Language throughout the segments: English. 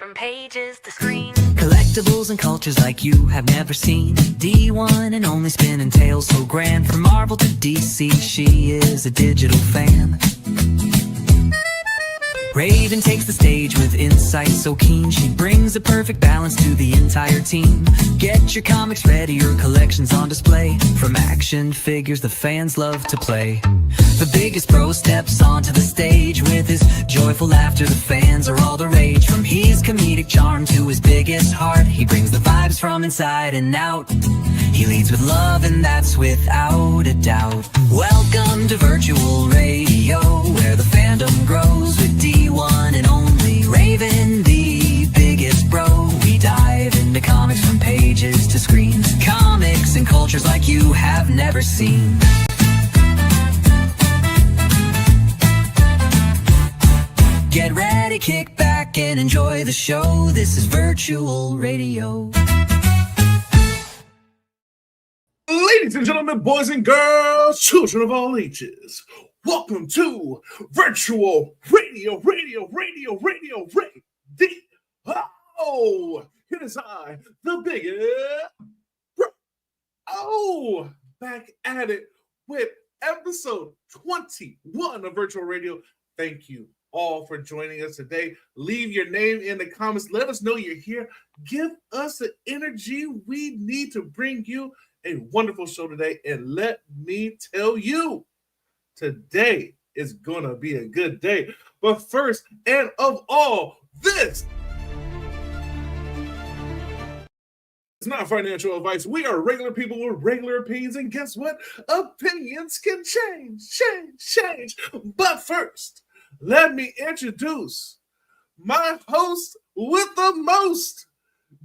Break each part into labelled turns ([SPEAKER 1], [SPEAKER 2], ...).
[SPEAKER 1] from pages to screens. Collectibles and cultures like you have never seen. D1 and only spinning tales so grand. From Marvel to DC, she is a digital fan. Raven takes the stage with insight so keen. She brings the perfect balance to the entire team. Get your comics ready, your collection's on display. From action figures the fans love to play. The biggest pro steps onto the stage. With his joyful laughter, the fans are all the rage. From his comedic charm to his biggest heart, he brings the vibes from inside and out. He leads with love, and that's without a doubt. Welcome to Virtual Radio, where the fandom grows with D1 and only Raven, the biggest bro. We dive into comics from pages to screens. Comics and cultures like you have never seen. Get ready, kick back, and enjoy the show. This is Virtual Radio.
[SPEAKER 2] Ladies and gentlemen, boys and girls, children of all ages, welcome to Virtual Radio. Oh, it is I, the biggest bro. Back at it with episode 21 of Virtual Radio. Thank you all for joining us today. Leave your name in the comments. Let us know you're here. Give us the energy we need to bring you a wonderful show today. And let me tell you, today is going to be a good day. But first and of all, this is not financial advice. We are regular people with regular opinions. And guess what? Opinions can change. But first, let me introduce my host with the most,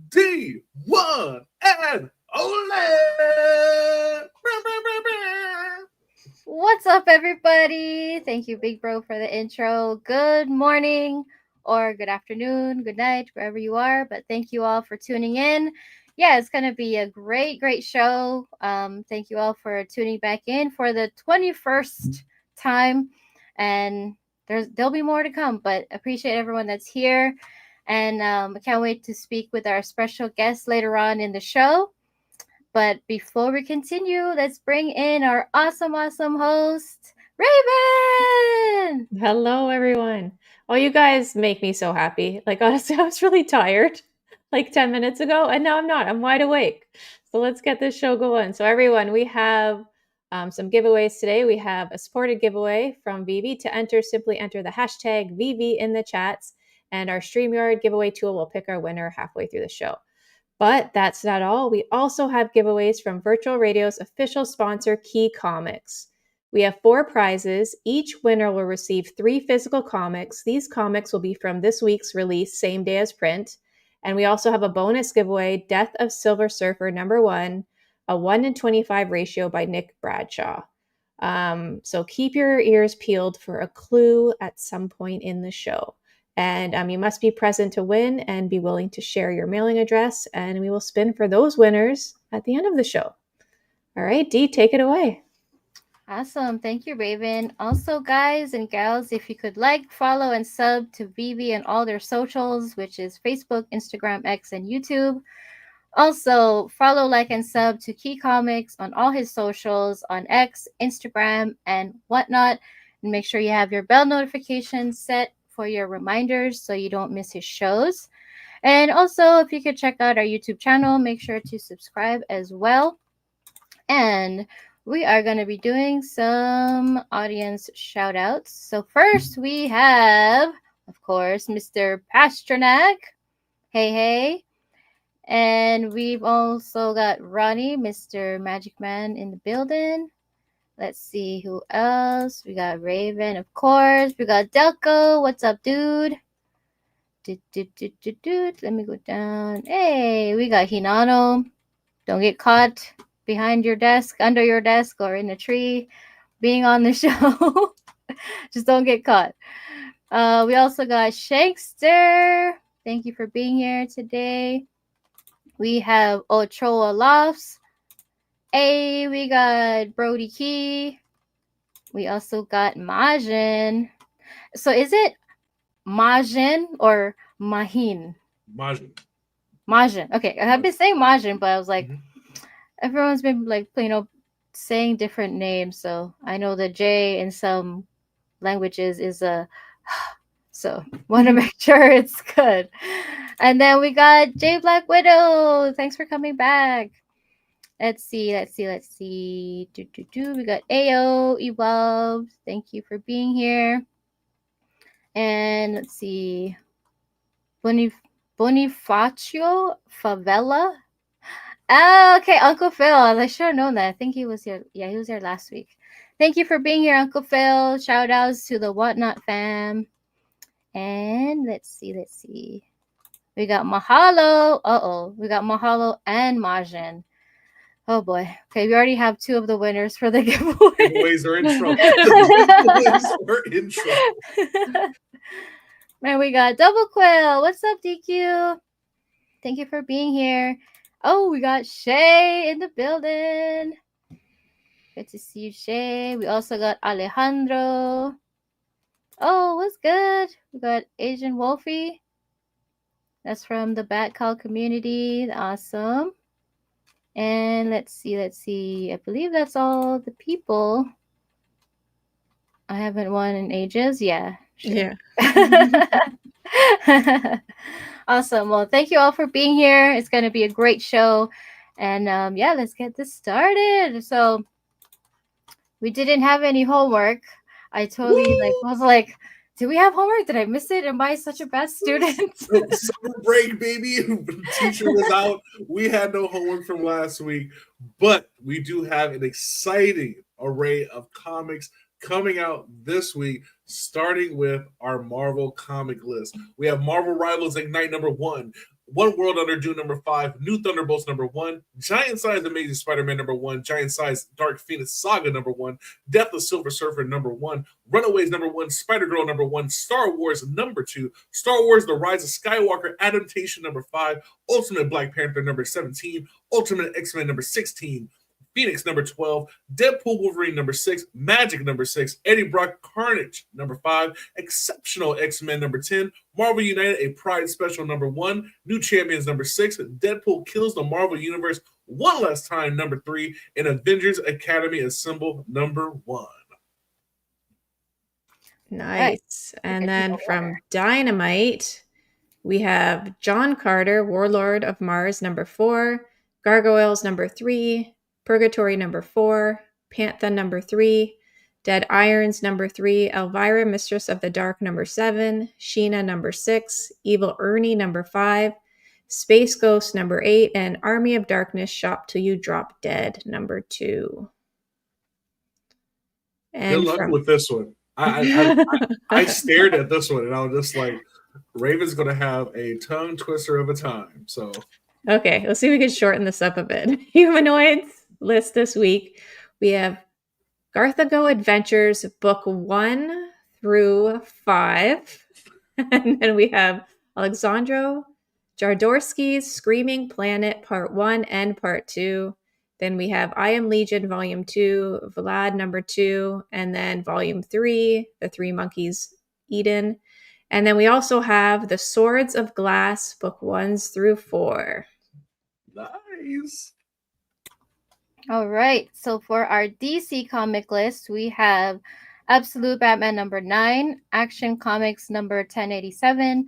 [SPEAKER 2] D1 and Ole.
[SPEAKER 3] What's up, everybody? Thank you, Big Bro, for the intro. Good morning or good afternoon, good night, wherever you are. But thank you all for tuning in. Yeah, it's going to be a great show. Thank you all for tuning back in for the 21st time. And there'll be more to come, but appreciate everyone that's here. And I can't wait to speak with our special guest later on in the show. But before we continue, let's bring in our awesome host, Raven!
[SPEAKER 4] Hello, everyone. Oh, you guys make me so happy. Like, honestly, I was really tired like 10 minutes ago, and now I'm not. I'm wide awake. So let's get this show going. So everyone, we have some giveaways today. We have a supported giveaway from VeVe. To enter, simply enter the hashtag VeVe in the chats, and our StreamYard giveaway tool will pick our winner halfway through the show. But that's not all. We also have giveaways from Virtual Radio's official sponsor, Key Comics. We have 4 prizes. Each winner will receive 3 physical comics. These comics will be from this week's release, same day as print. And we also have a bonus giveaway, Death of Silver Surfer #1, a 1-in-25 ratio by Nick Bradshaw. So keep your ears peeled for a clue at some point in the show. And you must be present to win and be willing to share your mailing address. And we will spin for those winners at the end of the show. All right, Dee, take it away.
[SPEAKER 3] Awesome. Thank you, Raven. Also, guys and gals, if you could like, follow, and sub to VeVe and all their socials, which is Facebook, Instagram, X, and YouTube. Also, follow, like, and sub to Key Comics on all his socials on X, Instagram, and whatnot. And make sure you have your bell notifications set for your reminders so you don't miss his shows. And also, if you could check out our YouTube channel, make sure to subscribe as well. And we are going to be doing some audience shout outs. So first we have, of course, Mr. Pasternak. Hey. And we've also got Ronnie, Mr. Magic Man, in the building. Let's see who else. We got Raven, of course. We got Delco. What's up, dude? Let me go down. Hey, we got Hinano. Don't get caught behind your desk, under your desk, or in a tree being on the show. Just don't get caught. We also got Shankster. Thank you for being here today. We have Ochoa Lofts. Hey, we got Brody Key. We also got Majin. So is it Majin or Mahin?
[SPEAKER 2] Majin.
[SPEAKER 3] Majin. Okay, I've been saying Majin, but I was like,
[SPEAKER 2] Mhm.
[SPEAKER 3] everyone's been like, saying different names. So I know the J in some languages is a. So want to make sure it's good. And then we got J Black Widow. Thanks for coming back. Let's see. We got Ao Evolved. Thank you for being here. And let's see. Bonifacio Favela. Oh, okay, Uncle Phil. I should have known that. I think he was here. Yeah, he was here last week. Thank you for being here, Uncle Phil. Shout outs to the Whatnot fam. And let's see. We got Mahalo. We got Mahalo and Majin. Oh boy. Okay, we already have 2 of the winners for the giveaway.
[SPEAKER 2] Giveaways are in trouble. Giveaways are in trouble.
[SPEAKER 3] Man, we got Double Quill. What's up, DQ? Thank you for being here. Oh, we got Shae in the building. Good to see you, Shae. We also got Alejandro. Oh, what's good? We got Asian Wolfie. That's from the Bat Call community. Awesome. And let's see. I believe that's all the people. I haven't won in ages. Yeah. Sure.
[SPEAKER 4] Yeah.
[SPEAKER 3] Awesome. Well, thank you all for being here. It's going to be a great show. And yeah, let's get this started. So we didn't have any homework. I totally was like, did we have homework? Did I miss it? Am I such a bad student?
[SPEAKER 2] Summer break, baby. Teacher was out. We had no homework from last week, but we do have an exciting array of comics coming out this week, starting with our Marvel comic list. We have Marvel Rivals Ignite #1, One World Under Dune #5, New Thunderbolts #1, Giant Size Amazing Spider-Man #1, Giant Size Dark Phoenix Saga #1, Death of Silver Surfer #1, Runaways #1, Spider-Girl #1, Star Wars #2, Star Wars The Rise of Skywalker Adaptation #5, Ultimate Black Panther #17, Ultimate X-Men #16, Phoenix #12, Deadpool Wolverine #6, Magic #6, Eddie Brock Carnage #5, Exceptional X-Men #10, Marvel United A Pride Special #1, New Champions #6, Deadpool Kills the Marvel Universe One Last Time #3, and Avengers Academy Assemble #1.
[SPEAKER 4] Nice.
[SPEAKER 3] Right.
[SPEAKER 4] And then from Dynamite, we have John Carter, Warlord of Mars #4, Gargoyles #3, Purgatory #4, Panther #3, Dead Irons #3, Elvira, Mistress of the Dark #7, Sheena #6, Evil Ernie #5, Space Ghost #8, and Army of Darkness Shop Till You Drop Dead #2.
[SPEAKER 2] Good luck with this one. I stared at this one and I was just like, Raven's going to have a tongue twister of a time. So
[SPEAKER 4] okay, let's see if we can shorten this up a bit. Humanoids list this week. We have Garthago Adventures Book 1 through 5. And then we have Alexandro Jardorsky's Screaming Planet Part 1 and Part 2. Then we have I Am Legion Volume 2, Vlad #2, and then Volume 3, The Three Monkeys Eden. And then we also have The Swords of Glass, Book 1s through 4.
[SPEAKER 2] nice.
[SPEAKER 3] All right. So for our DC comic list, we have Absolute Batman #9, Action Comics #1087,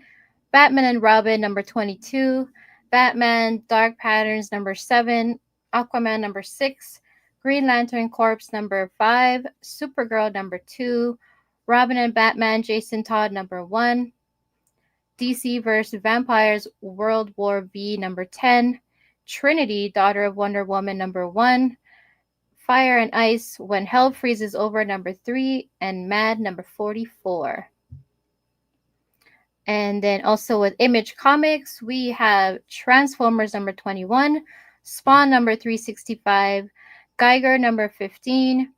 [SPEAKER 3] Batman and Robin #22, Batman Dark Patterns #7, Aquaman #6, Green Lantern Corps #5, Supergirl #2, Robin and Batman Jason Todd #1, DC vs. Vampires World War V #10, Trinity Daughter of Wonder Woman #1, Fire and Ice When Hell Freezes Over #3, and Mad #44. And then also with Image Comics, we have Transformers #21, Spawn #365, Geiger #15,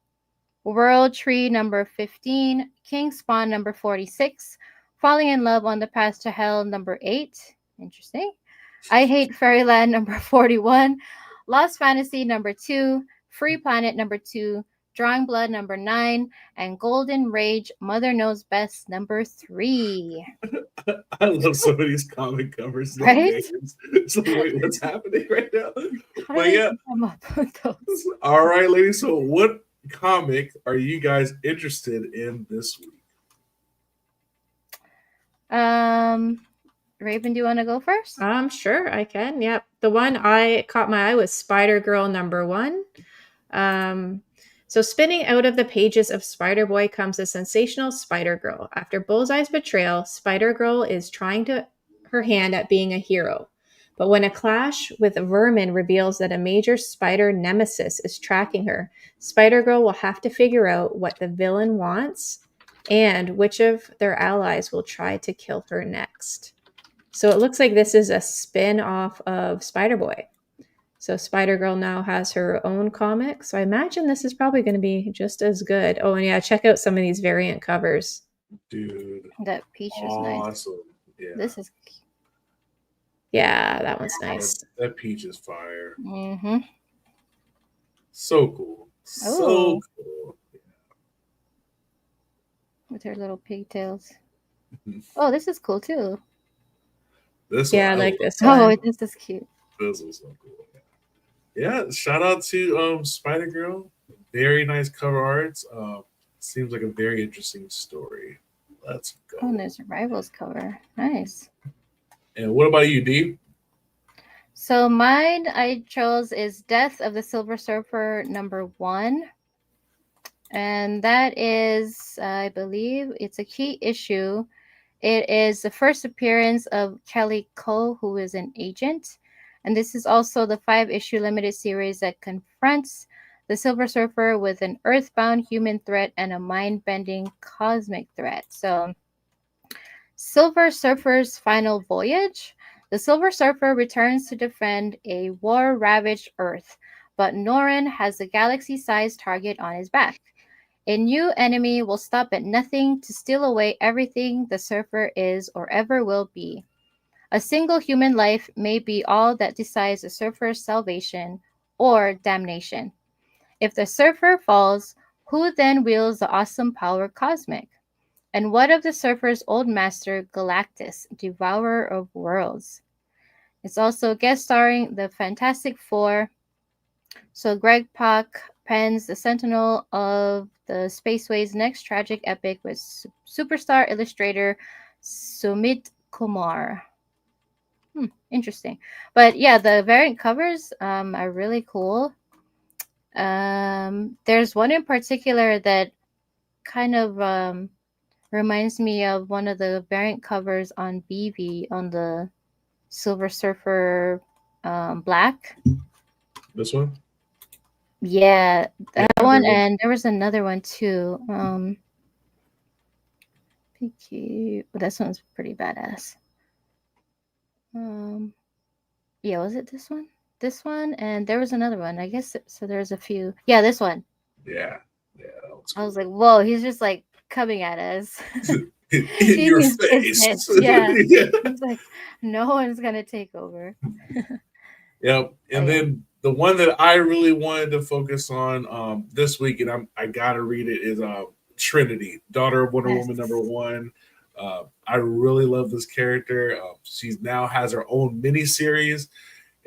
[SPEAKER 3] World Tree #15, King Spawn #46, Falling in Love on the Path to Hell #8. Interesting. I Hate Fairyland #41, Lost Fantasy #2, Free Planet #2, Drawing Blood number 9, and Golden Rage Mother Knows Best number 3.
[SPEAKER 2] I love some of these comic covers and
[SPEAKER 3] Right?
[SPEAKER 2] names. It's like, wait, what's happening right now?
[SPEAKER 3] How
[SPEAKER 2] But
[SPEAKER 3] did
[SPEAKER 2] yeah,
[SPEAKER 3] I come up with those?
[SPEAKER 2] all right, ladies. So, what comic are you guys interested in this week?
[SPEAKER 3] Raven, do you want to go first?
[SPEAKER 4] Sure, I can. Yep. The one I caught my eye was Spider-Girl number 1. So spinning out of the pages of Spider-Boy comes a sensational Spider-Girl. After Bullseye's betrayal, Spider-Girl is trying her hand at being a hero. But when a clash with Vermin reveals that a major spider nemesis is tracking her, Spider-Girl will have to figure out what the villain wants and which of their allies will try to kill her next. So it looks like this is a spin-off of Spider-Boy. So Spider-Girl now has her own comic. So I imagine this is probably going to be just as good. Oh, and yeah, check out some of these variant covers.
[SPEAKER 2] Dude,
[SPEAKER 3] That peach is nice.
[SPEAKER 2] awesome. Yeah,
[SPEAKER 3] This is
[SPEAKER 4] Yeah, that one's nice.
[SPEAKER 2] that peach is fire.
[SPEAKER 3] mm-hmm.
[SPEAKER 2] So cool. So cool.
[SPEAKER 3] With her little pigtails. Oh, this is cool too.
[SPEAKER 2] This
[SPEAKER 4] Yeah, I
[SPEAKER 2] one,
[SPEAKER 4] like this
[SPEAKER 3] Oh,
[SPEAKER 4] one.
[SPEAKER 3] this is cute.
[SPEAKER 2] This was so cool. Yeah, shout out to Spider Girl. Very nice cover arts. Seems like a very interesting story. Let's go.
[SPEAKER 3] Oh, and there's a Rivals cover. Nice.
[SPEAKER 2] And what about you, Dee?
[SPEAKER 3] So mine I chose is Death of the Silver Surfer number 1. And that is, I believe, it's a key issue. It is the first appearance of Kelly Ko, who is an agent. And this is also the 5-issue limited series that confronts the Silver Surfer with an earthbound human threat and a mind-bending cosmic threat. So, Silver Surfer's final voyage. The Silver Surfer returns to defend a war-ravaged Earth, but Norrin has a galaxy-sized target on his back. A new enemy will stop at nothing to steal away everything the Surfer is or ever will be. A single human life may be all that decides the Surfer's salvation or damnation. If the Surfer falls, who then wields the awesome power cosmic? And what of the Surfer's old master, Galactus, devourer of worlds? It's also guest starring the Fantastic Four. So Greg Pak pens the Sentinel of the Spaceway's next tragic epic with superstar illustrator Sumit Kumar. Interesting. But yeah, the variant covers are really cool. There's one in particular that kind of reminds me of one of the variant covers on VeVe on the Silver Surfer Black.
[SPEAKER 2] This one?
[SPEAKER 3] Yeah, that one, and there was another one too. PQ. This one's pretty badass. Yeah, was it this one? This one, and there was another one. I guess so. There's a few. Yeah, this one.
[SPEAKER 2] Yeah, that was
[SPEAKER 3] cool. I was like, whoa, he's just like coming at us.
[SPEAKER 2] in your face.
[SPEAKER 3] Yeah. He's like, no one's gonna take over.
[SPEAKER 2] Yep. And then the one that I really wanted to focus on this week, and I gotta read it, is Trinity, daughter of Wonder Woman number 1. I really love this character. She now has her own miniseries.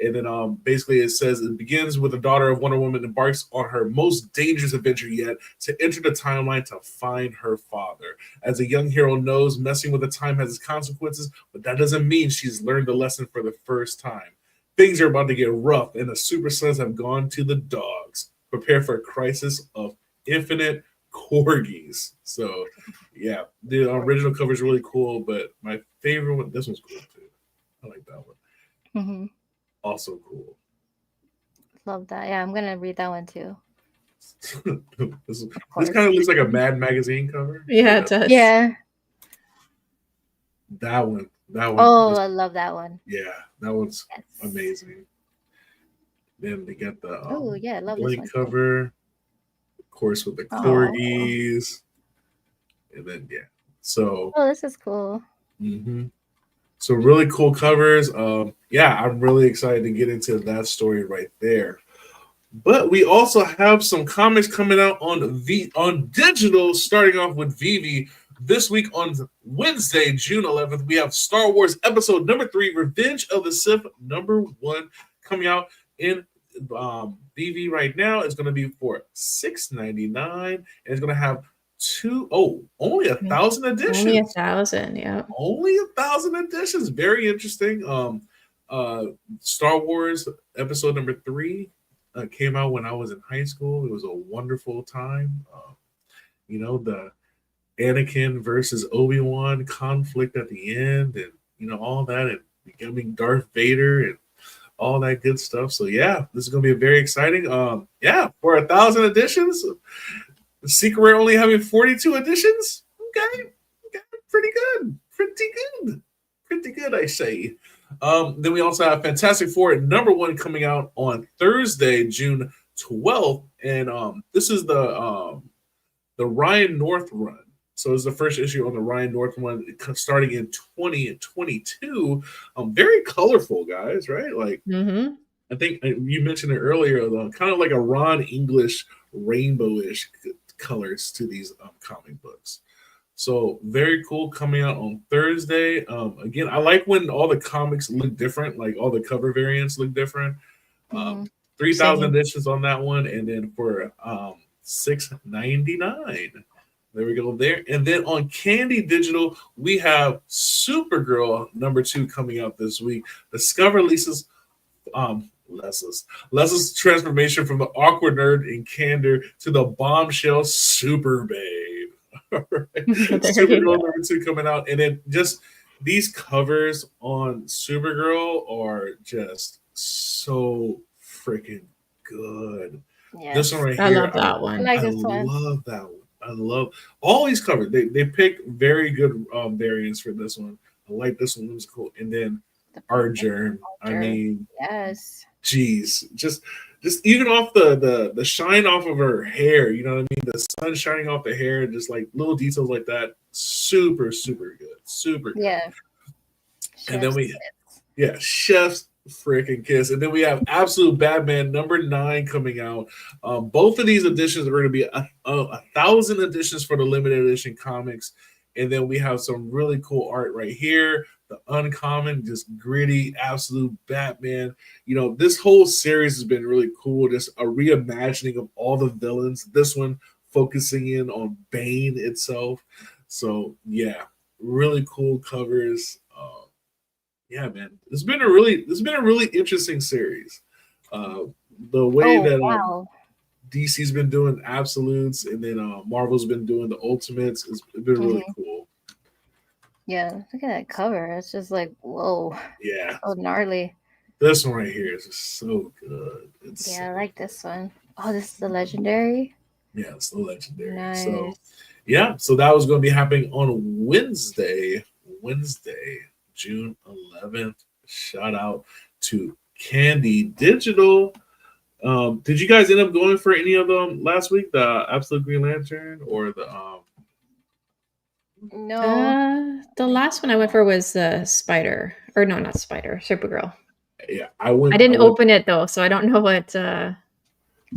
[SPEAKER 2] And then basically it says it begins with the daughter of Wonder Woman embarks on her most dangerous adventure yet to enter the timeline to find her father. As a young hero knows, messing with the time has its consequences, but that doesn't mean she's learned the lesson for the first time. Things are about to get rough, and the Super Sons have gone to the dogs. Prepare for a crisis of infinite corgis. So, yeah, the original cover is really cool, but my favorite one, this one's cool too. I like that one.
[SPEAKER 3] Mm-hmm.
[SPEAKER 2] Also cool.
[SPEAKER 3] Love that. Yeah, I'm gonna read that one too.
[SPEAKER 2] This kind of looks like a Mad Magazine cover.
[SPEAKER 4] Yeah, it does.
[SPEAKER 3] Yeah.
[SPEAKER 2] That one.
[SPEAKER 3] Oh, I love that one.
[SPEAKER 2] Yeah, that one's amazing. Then they got the
[SPEAKER 3] I love
[SPEAKER 2] blank
[SPEAKER 3] this one
[SPEAKER 2] cover, of course, with the corgis, and then So.
[SPEAKER 3] Oh, this is cool.
[SPEAKER 2] Mm-hmm. So really cool covers. I'm really excited to get into that story right there. But we also have some comics coming out on digital, starting off with VeVe. This week on Wednesday, June 11th, we have Star Wars Episode number 3, Revenge of the Sith number 1, coming out in VeVe right now. It's going to be for $6.99, and it's going to have only 1,000 editions.
[SPEAKER 4] Only 1,000, yeah.
[SPEAKER 2] Only 1,000 editions. Very interesting. Star Wars Episode number 3 came out when I was in high school. It was a wonderful time. The Anakin versus Obi-Wan conflict at the end, and all that, and becoming Darth Vader and all that good stuff. So yeah, this is gonna be very exciting. For 1,000 editions, the Secret Rare only having 42 editions. Okay, pretty good, I say. Then we also have Fantastic Four number 1 coming out on Thursday, June 12th, and this is the Ryan North run. So it's the first issue on the Ryan North one, starting in 2022. Very colorful, guys, right? Like, I think you mentioned it earlier, kind of like a Ron English rainbowish colors to these comic books. So very cool, coming out on Thursday. Again, I like when all the comics look different, like all the cover variants look different. 3,000 editions on that one, and then for $6.99. There we go there. And then on Candy Digital, we have Supergirl number 2 coming out this week. Discover Leslie's transformation from the awkward nerd in candor to the bombshell super babe. All right. Supergirl number 2 coming out. And then just these covers on Supergirl are just so freaking good. Yes. This one right here.
[SPEAKER 4] I love that one.
[SPEAKER 2] I love that one. I love all these covers. They picked very good variants for this one. I like this one. It was cool. And then our Germ. I mean,
[SPEAKER 3] yes.
[SPEAKER 2] Geez, just even off the shine off of her hair. You know what I mean? The sun shining off the hair, just like little details like that. Super good. Super good.
[SPEAKER 3] Yeah.
[SPEAKER 2] And then Chef's freaking kiss. And then we have Absolute Batman number 9 coming out. Both of these editions are going to be 1,000 editions for the limited edition comics. And then we have some really cool art right here. The uncommon, just gritty, Absolute Batman. This whole series has been really cool. Just a reimagining of all the villains. This one focusing in on Bane itself. So yeah, really cool covers. Yeah, man, it's been a really interesting series. The way that DC's been doing absolutes, and then Marvel's been doing the ultimates, it's been really cool.
[SPEAKER 3] Yeah, look at that cover. It's just like, whoa.
[SPEAKER 2] Yeah.
[SPEAKER 3] So gnarly.
[SPEAKER 2] This one right here is just so good.
[SPEAKER 3] I like this one. Oh, this is the legendary.
[SPEAKER 2] Yeah, it's the legendary.
[SPEAKER 3] Nice.
[SPEAKER 2] So that was going to be happening on Wednesday, June 11th. Shout out to Candy Digital. Did you guys end up going for any of them last week? The Absolute Green Lantern or the
[SPEAKER 3] No.
[SPEAKER 4] The last one I went for was Spider. Or no, not Spider. Supergirl.
[SPEAKER 2] Yeah, I
[SPEAKER 4] didn't open it though, so I don't know what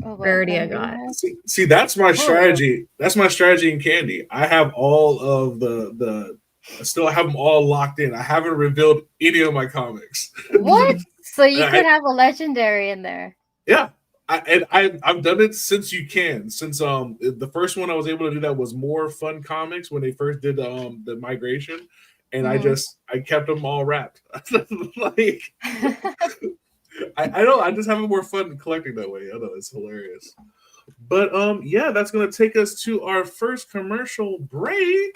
[SPEAKER 4] rarity I got.
[SPEAKER 2] See, that's my strategy. That's my strategy in Candy. I have all of the I still have them all locked in. I haven't revealed any of my comics.
[SPEAKER 3] What? So you could have a legendary in there.
[SPEAKER 2] Yeah. I've done it since the first one I was able to do that was More Fun Comics when they first did the migration, and I kept them all wrapped. Like I just have more fun collecting that way. I know it's hilarious. But that's gonna take us to our first commercial break.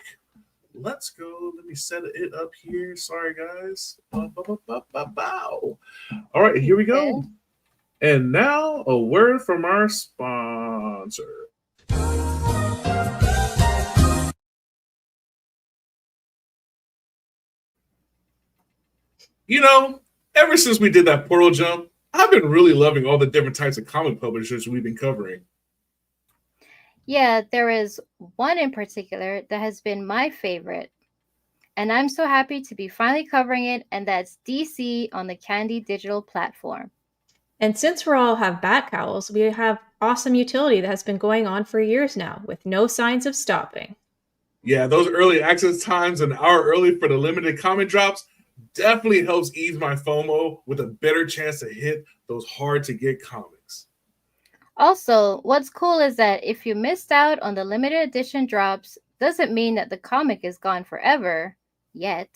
[SPEAKER 2] Let's go. Let me set it up here. Sorry, guys. All right, here we go. And now a word from our sponsor. Ever since we did that portal jump, I've been really loving all the different types of comic publishers we've been covering.
[SPEAKER 3] Yeah, there is one in particular that has been my favorite. And I'm so happy to be finally covering it, and that's DC on the Candy Digital platform.
[SPEAKER 4] And since we all have bat cowls, we have awesome utility that has been going on for years now with no signs of stopping.
[SPEAKER 2] Yeah, those early access times an hour early for the limited comment drops definitely helps ease my FOMO with a better chance to hit those hard to get comics.
[SPEAKER 3] Also, what's cool is that if you missed out on the limited edition drops, doesn't mean that the comic is gone forever yet.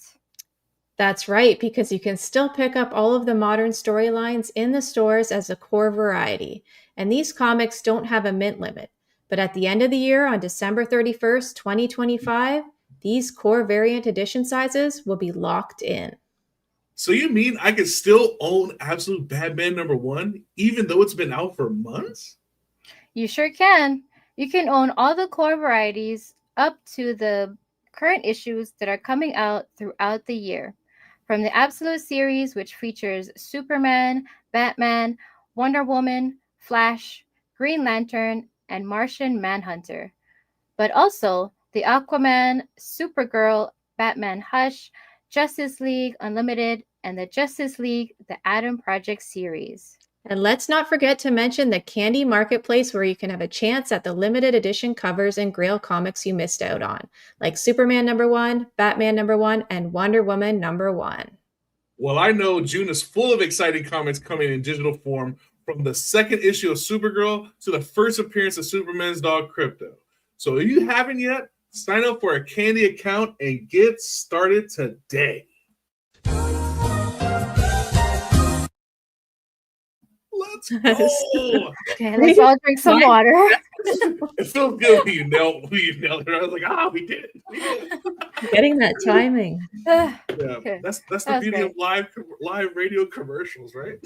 [SPEAKER 4] That's right, because you can still pick up all of the modern storylines in the stores as a core variety. And these comics don't have a mint limit. But at the end of the year, on December 31st, 2025, these core variant edition sizes will be locked in.
[SPEAKER 2] So you mean I could still own Absolute Batman #1 even though it's been out for months?
[SPEAKER 3] You sure can. You can own all the core varieties up to the current issues that are coming out throughout the year. From the Absolute series, which features Superman, Batman, Wonder Woman, Flash, Green Lantern, and Martian Manhunter. But also the Aquaman, Supergirl, Batman Hush, Justice League Unlimited, and the Justice League The Atom Project series.
[SPEAKER 4] And let's not forget to mention the Candy Marketplace, where you can have a chance at the limited edition covers and Grail comics you missed out on, like Superman #1, Batman #1, and Wonder Woman #1.
[SPEAKER 2] Well, I know June is full of exciting comics coming in digital form, from the second issue of Supergirl to the first appearance of Superman's dog Crypto. So if you haven't yet, sign up for a Candy account and get started today. Let's go.
[SPEAKER 3] Okay, let's all drink some water.
[SPEAKER 2] It feels good when you nailed it. I was like, we did it. We did it.
[SPEAKER 4] Getting that timing.
[SPEAKER 2] Yeah,
[SPEAKER 3] Okay.
[SPEAKER 2] that's the
[SPEAKER 3] That was
[SPEAKER 2] beauty
[SPEAKER 3] great.
[SPEAKER 2] of live radio commercials, right?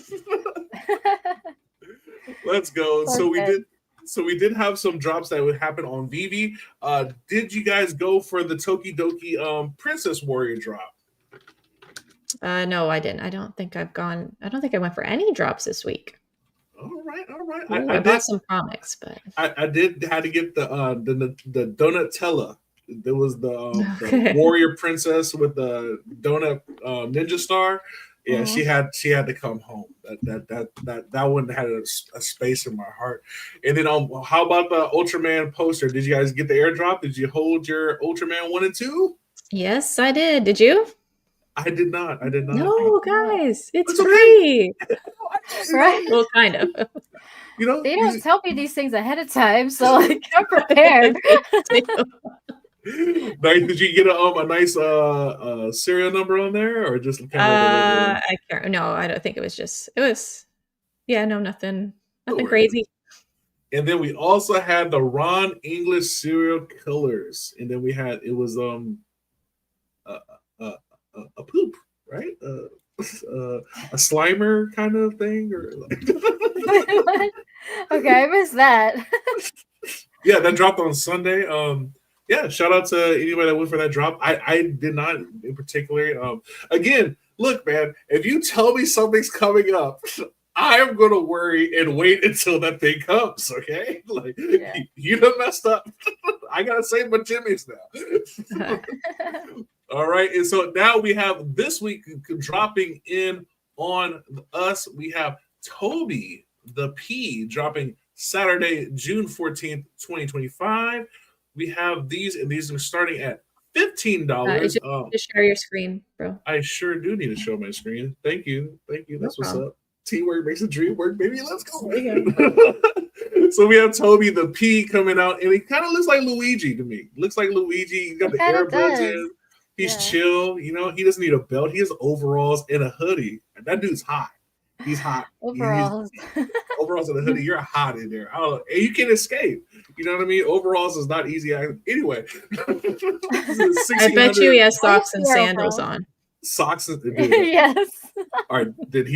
[SPEAKER 2] Let's go.
[SPEAKER 3] That's
[SPEAKER 2] So we did have some drops that would happen on VeVe. Did you guys go for the Tokidoki Princess Warrior drop?
[SPEAKER 4] No, I didn't. I don't think I went for any drops this week.
[SPEAKER 2] All right.
[SPEAKER 4] Ooh, I bought some comics, but
[SPEAKER 2] I did had to get the Donatella. There was the
[SPEAKER 4] Okay.
[SPEAKER 2] warrior princess with the donut ninja star. Yeah,
[SPEAKER 3] Mhm.
[SPEAKER 2] she had to come home. That one had a space in my heart. And then how about the Ultraman poster? Did you guys get the airdrop? Did you hold your Ultraman 1 and 2?
[SPEAKER 4] Yes, I did. Did you?
[SPEAKER 2] I did not.
[SPEAKER 4] No, guys, it's
[SPEAKER 2] It's okay.
[SPEAKER 4] free.
[SPEAKER 3] Right?
[SPEAKER 4] Well, kind of.
[SPEAKER 2] You know,
[SPEAKER 3] They don't tell me these things ahead of time, so like I'm prepared.
[SPEAKER 2] Nice. Did you get a nice serial number on there, or just kind of?
[SPEAKER 4] I can't. No, I don't think it was just. It was. Yeah, no, nothing
[SPEAKER 2] Don't worry.
[SPEAKER 4] crazy.
[SPEAKER 2] And then we also had the Ron English serial killers, and then it was a poop, right? A Slimer kind of thing, or like.
[SPEAKER 3] Okay, I missed that.
[SPEAKER 2] Yeah, that dropped on Sunday. Yeah, shout out to anybody that went for that drop. I did not in particular. Again, look, man, if you tell me something's coming up, I am gonna worry and wait until that thing comes. Okay, like you done messed up. I gotta save my jimmies now. All right, and so now we have this week dropping in on us. We have Toby the P dropping Saturday, June 14th, 2025. We have these, and these are starting at $15.
[SPEAKER 4] Just share your screen, bro.
[SPEAKER 2] I sure do need to show my screen. Thank you. That's what's
[SPEAKER 4] problem.
[SPEAKER 2] up. Teamwork makes a dream work, baby. Let's go.
[SPEAKER 4] There you
[SPEAKER 2] So we have Toby the P coming out, and he kind of looks like Luigi to me. Looks like Luigi. He's got the
[SPEAKER 3] kinda
[SPEAKER 2] earbuds
[SPEAKER 3] does.
[SPEAKER 2] in. He's
[SPEAKER 3] Yeah.
[SPEAKER 2] chill. You know, he doesn't need a belt. He has overalls and a hoodie. And that dude's hot. He's hot.
[SPEAKER 3] Overalls.
[SPEAKER 2] Overalls and a hoodie. You're hot in there. And you can escape. You know what I mean? Overalls is not easy. Anyway.
[SPEAKER 4] I bet you he has socks and sandals on.
[SPEAKER 2] Socks and
[SPEAKER 3] Yes.
[SPEAKER 2] All right, then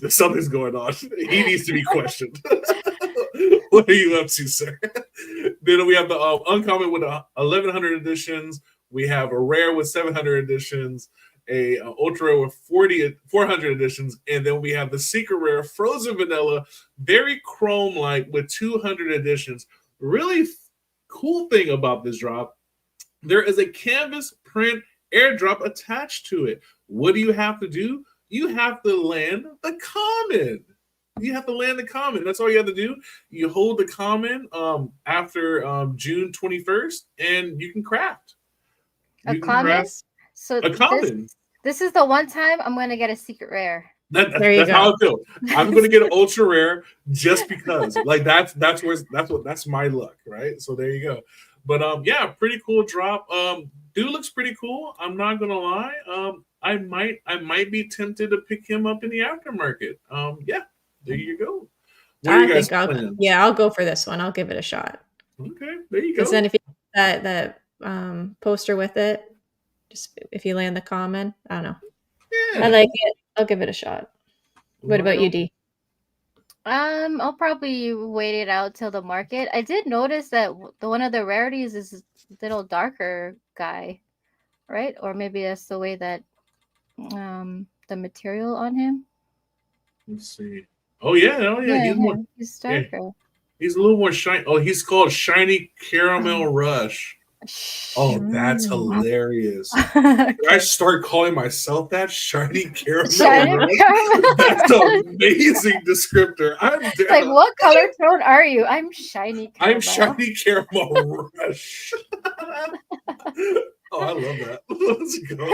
[SPEAKER 2] something's going on. He needs to be questioned. What are you up to, sir? Then we have the uncommon with 1,100 editions. We have a rare with 700 editions, a ultra with 400 editions, and then we have the secret rare frozen vanilla, very chrome-like with 200 editions. Really cool thing about this drop, there is a canvas print airdrop attached to it. What do you have to do? You have to land the common. You have to land the comment. That's all you have to do. You hold the comment after June 21st, and you can craft.
[SPEAKER 3] A
[SPEAKER 2] You can craft
[SPEAKER 3] comment. So
[SPEAKER 2] a comment.
[SPEAKER 3] this is the one time I'm gonna get a secret rare.
[SPEAKER 4] There you
[SPEAKER 2] That's
[SPEAKER 4] go.
[SPEAKER 2] how I feel. I'm gonna get an ultra rare just because. Like that's my luck, right? So there you go. But yeah, pretty cool drop. Dude looks pretty cool. I'm not gonna lie. I might be tempted to pick him up in the aftermarket. Yeah, there you go. What are you guys' plans?
[SPEAKER 4] I'll go for this one. I'll give it a shot.
[SPEAKER 2] Okay, there you go.
[SPEAKER 4] Because then if you that poster with it, just if you land the comment, I don't know.
[SPEAKER 2] Yeah.
[SPEAKER 4] I like it. I'll give it a shot. What about you, D?
[SPEAKER 3] I'll probably wait it out till the market. I did notice that one of the rarities is a little darker guy, right? Or maybe that's the way that the material on him.
[SPEAKER 2] Let's see. Oh yeah.
[SPEAKER 3] He's darker.
[SPEAKER 2] Yeah, he's a little more shiny. Oh, he's called Shiny Caramel Rush. Oh, that's hilarious.
[SPEAKER 3] Okay.
[SPEAKER 2] I start calling myself that Shiny Caramel
[SPEAKER 3] Shiny
[SPEAKER 2] Rush.
[SPEAKER 3] caramel.
[SPEAKER 2] That's an amazing descriptor.
[SPEAKER 3] It's like, what color tone are you? I'm shiny caramel.
[SPEAKER 2] I'm Shiny Caramel Rush. Oh, I love that. Let's go.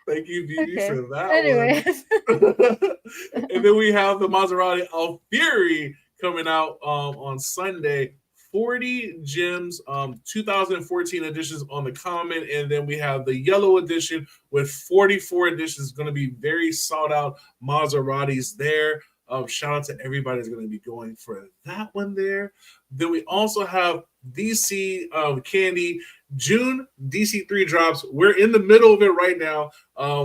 [SPEAKER 2] Thank you, VeVe, for that
[SPEAKER 3] Anyways.
[SPEAKER 2] one. And then we have the Maserati Alfieri coming out on Sunday. 40 gems, 2014 editions on the common, and then we have the yellow edition with 44 editions. Going to be very sought out Maseratis there. Shout out to everybody that's going to be going for that one there. Then we also have DC Candy June DC3 drops. We're in the middle of it right now.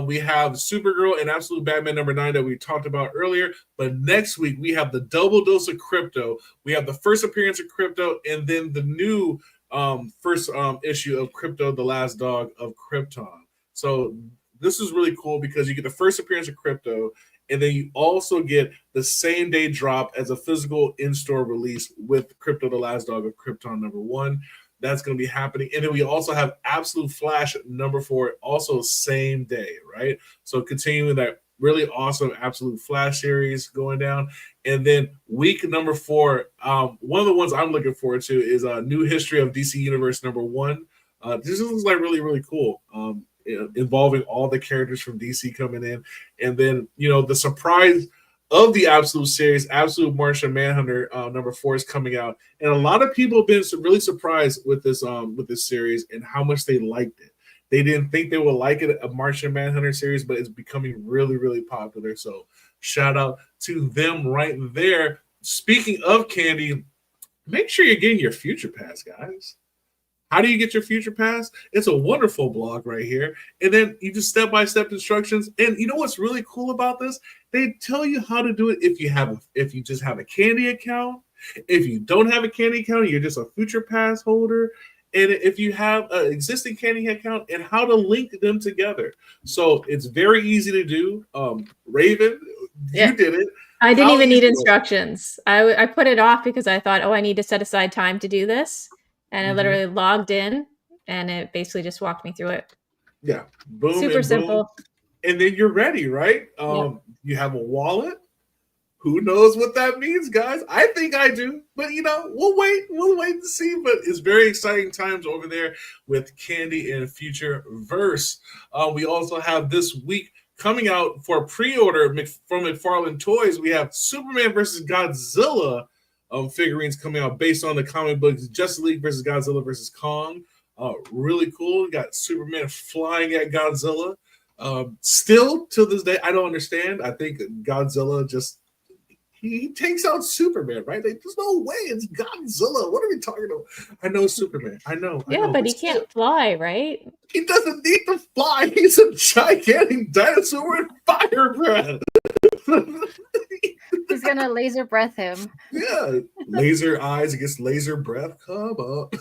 [SPEAKER 2] We have Supergirl and Absolute Batman #9 that we talked about earlier. But next week we have the double dose of Crypto. We have the first appearance of Crypto, and then the new first issue of Crypto, the Last Dog of Krypton. So this is really cool because you get the first appearance of Crypto, and then you also get the same day drop as a physical in-store release with Crypto, the Last Dog of Krypton #1. That's going to be happening. And then we also have Absolute Flash #4, also same day, right? So continuing that really awesome Absolute Flash series going down. And then week #4, one of the ones I'm looking forward to is New History of DC Universe #1. This looks like really, really cool. Involving all the characters from DC coming in. And then, the surprise of the Absolute series, Absolute Martian Manhunter #4 is coming out. And a lot of people have been really surprised with this series and how much they liked it. They didn't think they would like it, a Martian Manhunter series, but it's becoming really, really popular. So shout out to them right there. Speaking of candy, make sure you're getting your Future Pass, guys. How do you get your Future Pass? It's a wonderful blog right here. And then you just step-by-step instructions. And you know what's really cool about this? They tell you how to do it if you just have a candy account. If you don't have a candy account, you're just a Future Pass holder. And if you have an existing candy account, and how to link them together. So it's very easy to do. Raven, you did it.
[SPEAKER 4] I didn't even need instructions. I put it off because I thought, I need to set aside time to do this. And I literally logged in, and it basically just walked me through it.
[SPEAKER 2] Yeah. Boom.
[SPEAKER 4] Super simple.
[SPEAKER 2] And then you're ready, right? You have a wallet. Who knows what that means, guys? I think I do. But, we'll wait. We'll wait and see. But it's very exciting times over there with Candy and Futureverse. We also have this week coming out for pre-order from McFarlane Toys. We have Superman versus Godzilla figurines coming out based on the comic books Justice League versus Godzilla versus Kong. Really cool. We got Superman flying at Godzilla. Still to this day, I don't understand. I think Godzilla he takes out Superman, right? There's no way it's Godzilla. What are we talking about? I know Superman. I know.
[SPEAKER 4] But he can't fly, right?
[SPEAKER 2] He doesn't need to fly. He's a gigantic dinosaur with fire breath.
[SPEAKER 3] He's gonna laser breath him.
[SPEAKER 2] Yeah, laser eyes against laser breath. Come up.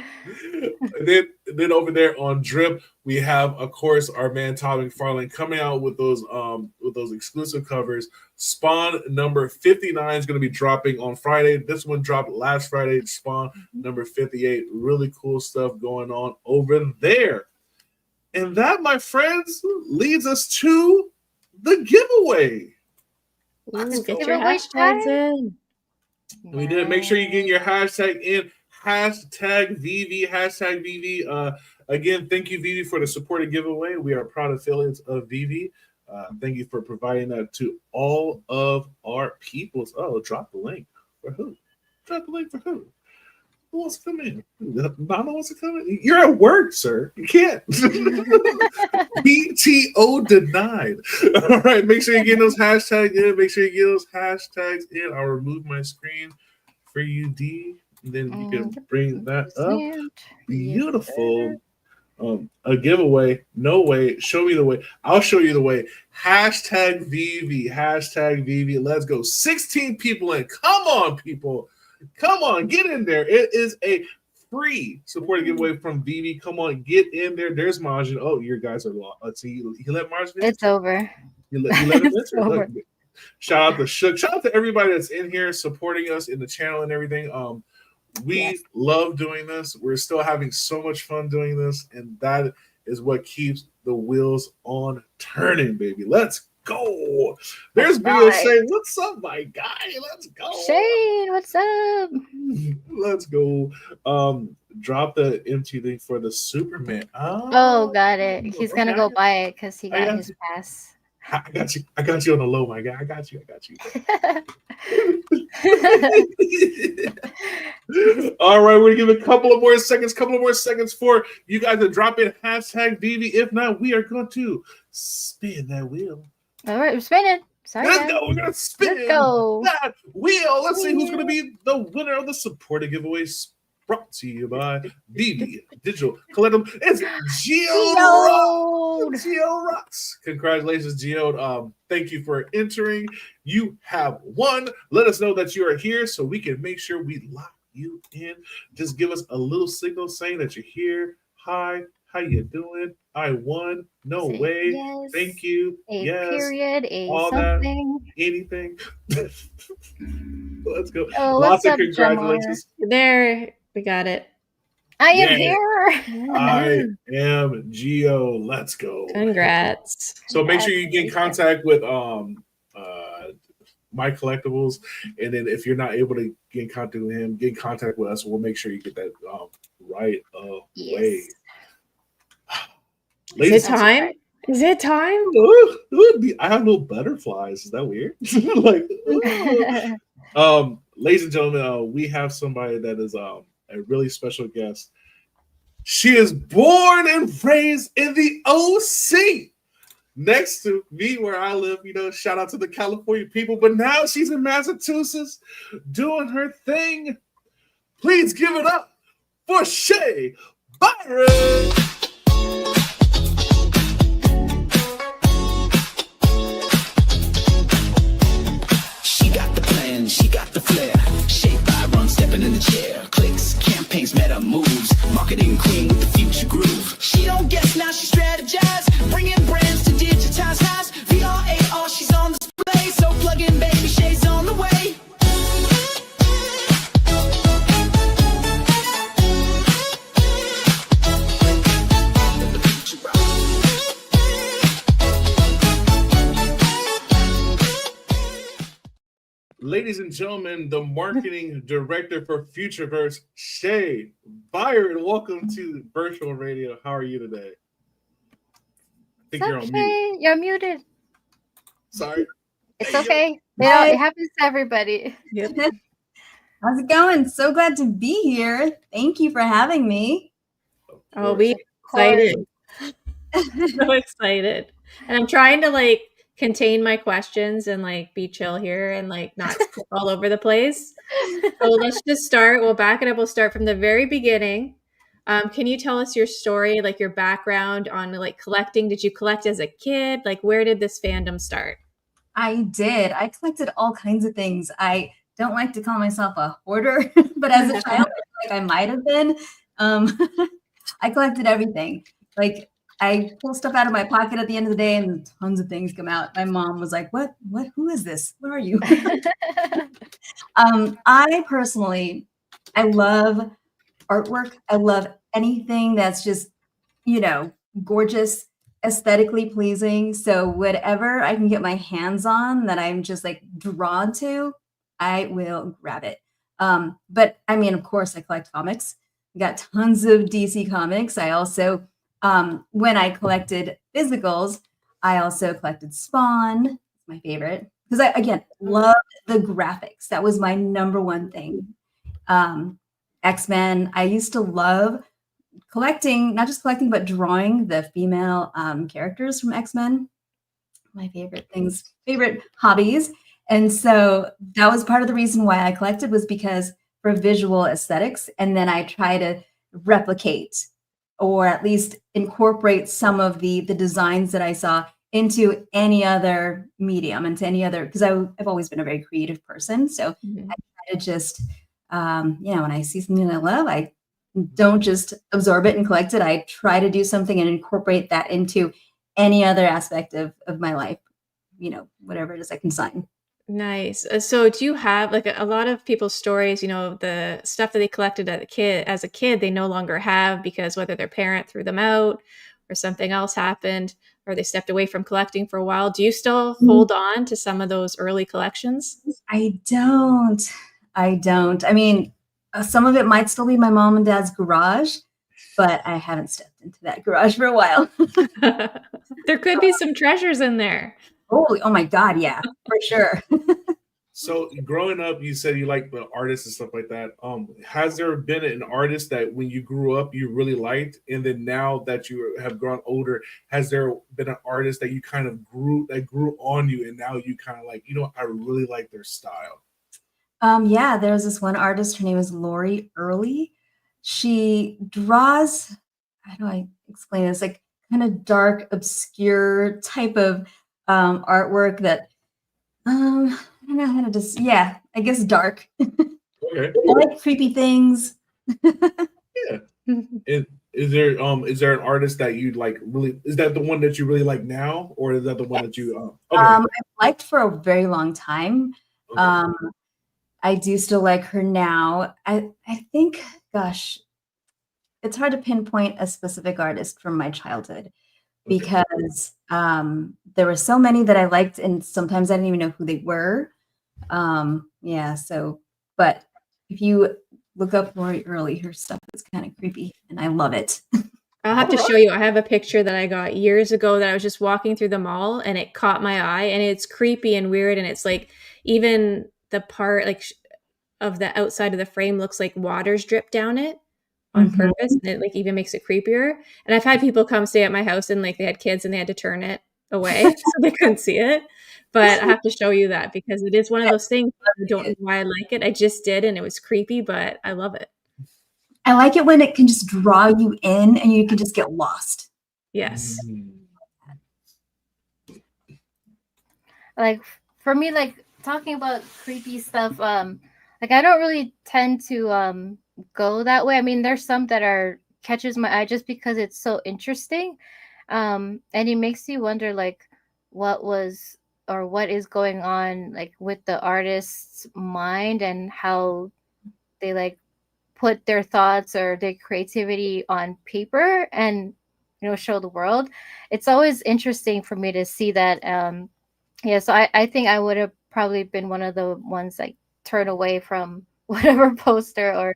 [SPEAKER 2] and then over there on Drip, we have, of course, our man Todd McFarlane coming out with those exclusive covers. Spawn #59 is going to be dropping on Friday. This one dropped last Friday. Spawn #58. Really cool stuff going on over there. And that, my friends, leads us to the giveaway. Let's
[SPEAKER 4] Ooh, get
[SPEAKER 2] go.
[SPEAKER 4] your
[SPEAKER 3] Giveaway
[SPEAKER 4] hashtags
[SPEAKER 3] time?
[SPEAKER 4] in.
[SPEAKER 2] We did. Make sure you get your hashtag in. Hashtag VeVe. Hashtag VeVe. Again, thank you, VeVe, for the supported giveaway. We are proud affiliates of VeVe. Thank you for providing that to all of our peoples. Oh, drop the link for who? Drop the link for who? Who wants to come in? Mama wants to come in? You're at work, sir. You can't. PTO denied. All right. Make sure you get those hashtags in. Make sure you get those hashtags in. I'll remove my screen for you, D. And then you can bring that up. Beautiful. A giveaway. No way. Show me the way. I'll show you the way. Hashtag VeVe. Hashtag VeVe. Let's go. 16 people in. Come on, people. Come on. Get in there. It is a free supported giveaway from VeVe. Come on. Get in there. There's Majin. Oh, your guys are lost. Let's see. He let Majin in.
[SPEAKER 3] It's over.
[SPEAKER 2] You let him
[SPEAKER 3] It's
[SPEAKER 2] enter.
[SPEAKER 3] over.
[SPEAKER 2] Look, shout out to Shook. Shout out to everybody that's in here supporting us in the channel and everything. We love doing this. We're still having so much fun doing this, and that is what keeps the wheels on turning, baby. Let's go. There's video saying, "What's up, my guy? Let's go."
[SPEAKER 3] Shane, what's up?
[SPEAKER 2] Let's go. Drop the empty thing for the Superman.
[SPEAKER 3] Oh, got it. He's gonna go buy it because he got his pass.
[SPEAKER 2] I got you. I got you on the low, my guy. I got you. All right, we're gonna give a couple of more seconds for you guys to drop in hashtag VeVe. If not, we are going to spin that wheel.
[SPEAKER 3] All right, we're spinning. Sorry,
[SPEAKER 2] Let's
[SPEAKER 3] guys.
[SPEAKER 2] go. We're gonna spin that wheel. Let's see who's gonna be the winner of the supported giveaways. Brought to you by VeVe Digital Collectible. It's Geo Rocks. Congratulations, Geo. Thank you for entering. You have won. Let us know that you are here so we can make sure we lock you in. Just give us a little signal saying that you're here. Hi, how you doing? I won. No
[SPEAKER 3] Say
[SPEAKER 2] way.
[SPEAKER 3] yes.
[SPEAKER 2] Thank you.
[SPEAKER 3] A
[SPEAKER 2] yes.
[SPEAKER 3] period. A
[SPEAKER 2] All
[SPEAKER 3] something.
[SPEAKER 2] that. Anything. Let's go.
[SPEAKER 3] Oh,
[SPEAKER 2] Lots
[SPEAKER 3] what's
[SPEAKER 2] of
[SPEAKER 3] up,
[SPEAKER 2] congratulations.
[SPEAKER 4] There, we got it.
[SPEAKER 3] I am
[SPEAKER 2] Yeah.
[SPEAKER 3] here.
[SPEAKER 2] I am Geo. Let's go.
[SPEAKER 4] Congrats.
[SPEAKER 2] So make sure you get in contact with My Collectibles, and then if you're not able to get in contact with him, get in contact with us. We'll make sure you get that right away.
[SPEAKER 3] Yes.
[SPEAKER 4] Is it time? Is it time?
[SPEAKER 2] I have little butterflies. Is that weird? Like, ladies and gentlemen, we have somebody that is a really special guest. She is born and raised in the OC, next to me where I live. You know, shout out to the California people. But now she's in Massachusetts doing her thing. Please give it up for Shae Biron.
[SPEAKER 1] She got the plan, she got the flair. Shae Biron stepping in the chair. Clicks, campaigns, meta moves. Marketing queen with the future groove. She don't guess now, she strategize. Bringing brands to digitize highs. VRAR, she's on display. So plug in, baby, Shae's on the way.
[SPEAKER 2] Ladies and gentlemen, the marketing director for Futureverse, Shae Biron. Welcome to Virtual Radio. How are you today? I think you're on mute.
[SPEAKER 3] You're muted.
[SPEAKER 2] Sorry.
[SPEAKER 3] It's okay. It happens to everybody.
[SPEAKER 4] Yep.
[SPEAKER 5] How's it going? So glad to be here. Thank you for having me.
[SPEAKER 4] Oh, we excited. So excited. And I'm trying to contain my questions and be chill here and not all over the place. So let's just start. We'll back it up. We'll start from the very beginning. Can you tell us your story, your background on collecting? Did you collect as a kid? Where did this fandom start?
[SPEAKER 5] I did. I collected all kinds of things. I don't like to call myself a hoarder, but as a child, I might have been. I collected everything. I pull stuff out of my pocket at the end of the day and tons of things come out. My mom was like, what, who is this? Where are you? I personally, I love artwork. I love anything that's just, gorgeous. aesthetically pleasing. So whatever I can get my hands on that I'm just like drawn to, I will grab it. But I mean, of course, I collect comics. I got tons of DC comics. I also, when I collected physicals, I also collected Spawn, my favorite, because I again love the graphics. That was my number one thing. X-Men. I used to love collecting, not just collecting, but drawing the female characters from X-Men. My favorite things, favorite hobbies. And so that was part of the reason why I collected, was because for visual aesthetics. And then I try to replicate or at least incorporate some of the designs that I saw into any other medium, into any other, because I've always been a very creative person. So I try to just, when I see something I love, I don't just absorb it and collect it. I try to do something and incorporate that into any other aspect of my life, whatever it is I can sign.
[SPEAKER 4] Nice. So do you have like a lot of people's stories, the stuff that they collected as a kid, they no longer have because whether their parent threw them out or something else happened or they stepped away from collecting for a while. Do you still hold on to some of those early collections?
[SPEAKER 5] I don't. I mean, some of it might still be my mom and dad's garage, but I haven't stepped into that garage for a while.
[SPEAKER 4] There could be some treasures in there.
[SPEAKER 5] Oh my God, yeah, for sure.
[SPEAKER 2] So growing up, you said you like the artists and stuff like that. Has there been an artist that when you grew up you really liked, and then now that you have grown older, has there been an artist that you kind of grew on you, and now you kind of like, I really like their style?
[SPEAKER 5] Yeah, there's this one artist. Her name is Lori Early. She draws. How do I explain this? Like kind of dark, obscure type of artwork that I don't know how to just. Yeah, I guess dark.
[SPEAKER 2] Okay.
[SPEAKER 5] I like creepy things.
[SPEAKER 2] Yeah. Is there an artist that you like really? Is that the one that you really like now, or is that the one that you? Okay.
[SPEAKER 5] I've liked for a very long time.
[SPEAKER 2] Okay.
[SPEAKER 5] I do still like her now. I think, gosh, it's hard to pinpoint a specific artist from my childhood because there were so many that I liked, and sometimes I didn't even know who they were. But if you look up Lori Early, her stuff is kind of creepy, and I love it.
[SPEAKER 4] I'll have to show you. I have a picture that I got years ago that I was just walking through the mall and it caught my eye, and it's creepy and weird, and it's like even the part like of the outside of the frame looks like water's dripped down it on purpose, and it like even makes it creepier. And I've had people come stay at my house and like they had kids and they had to turn it away so they couldn't see it. But I have to show you that because it is one of those things. I don't know why I like it. I just did, and it was creepy, but I love it.
[SPEAKER 5] I like it when it can just draw you in and you can just get lost.
[SPEAKER 4] Yes.
[SPEAKER 3] Like for me, like talking about creepy stuff, like I don't really tend to go that way. I mean, there's some that are catches my eye just because it's so interesting. And it makes you wonder like what was or what is going on like with the artist's mind and how they like put their thoughts or their creativity on paper and show the world. It's always interesting for me to see that. So I think I would have probably been one of the ones like turn away from whatever poster or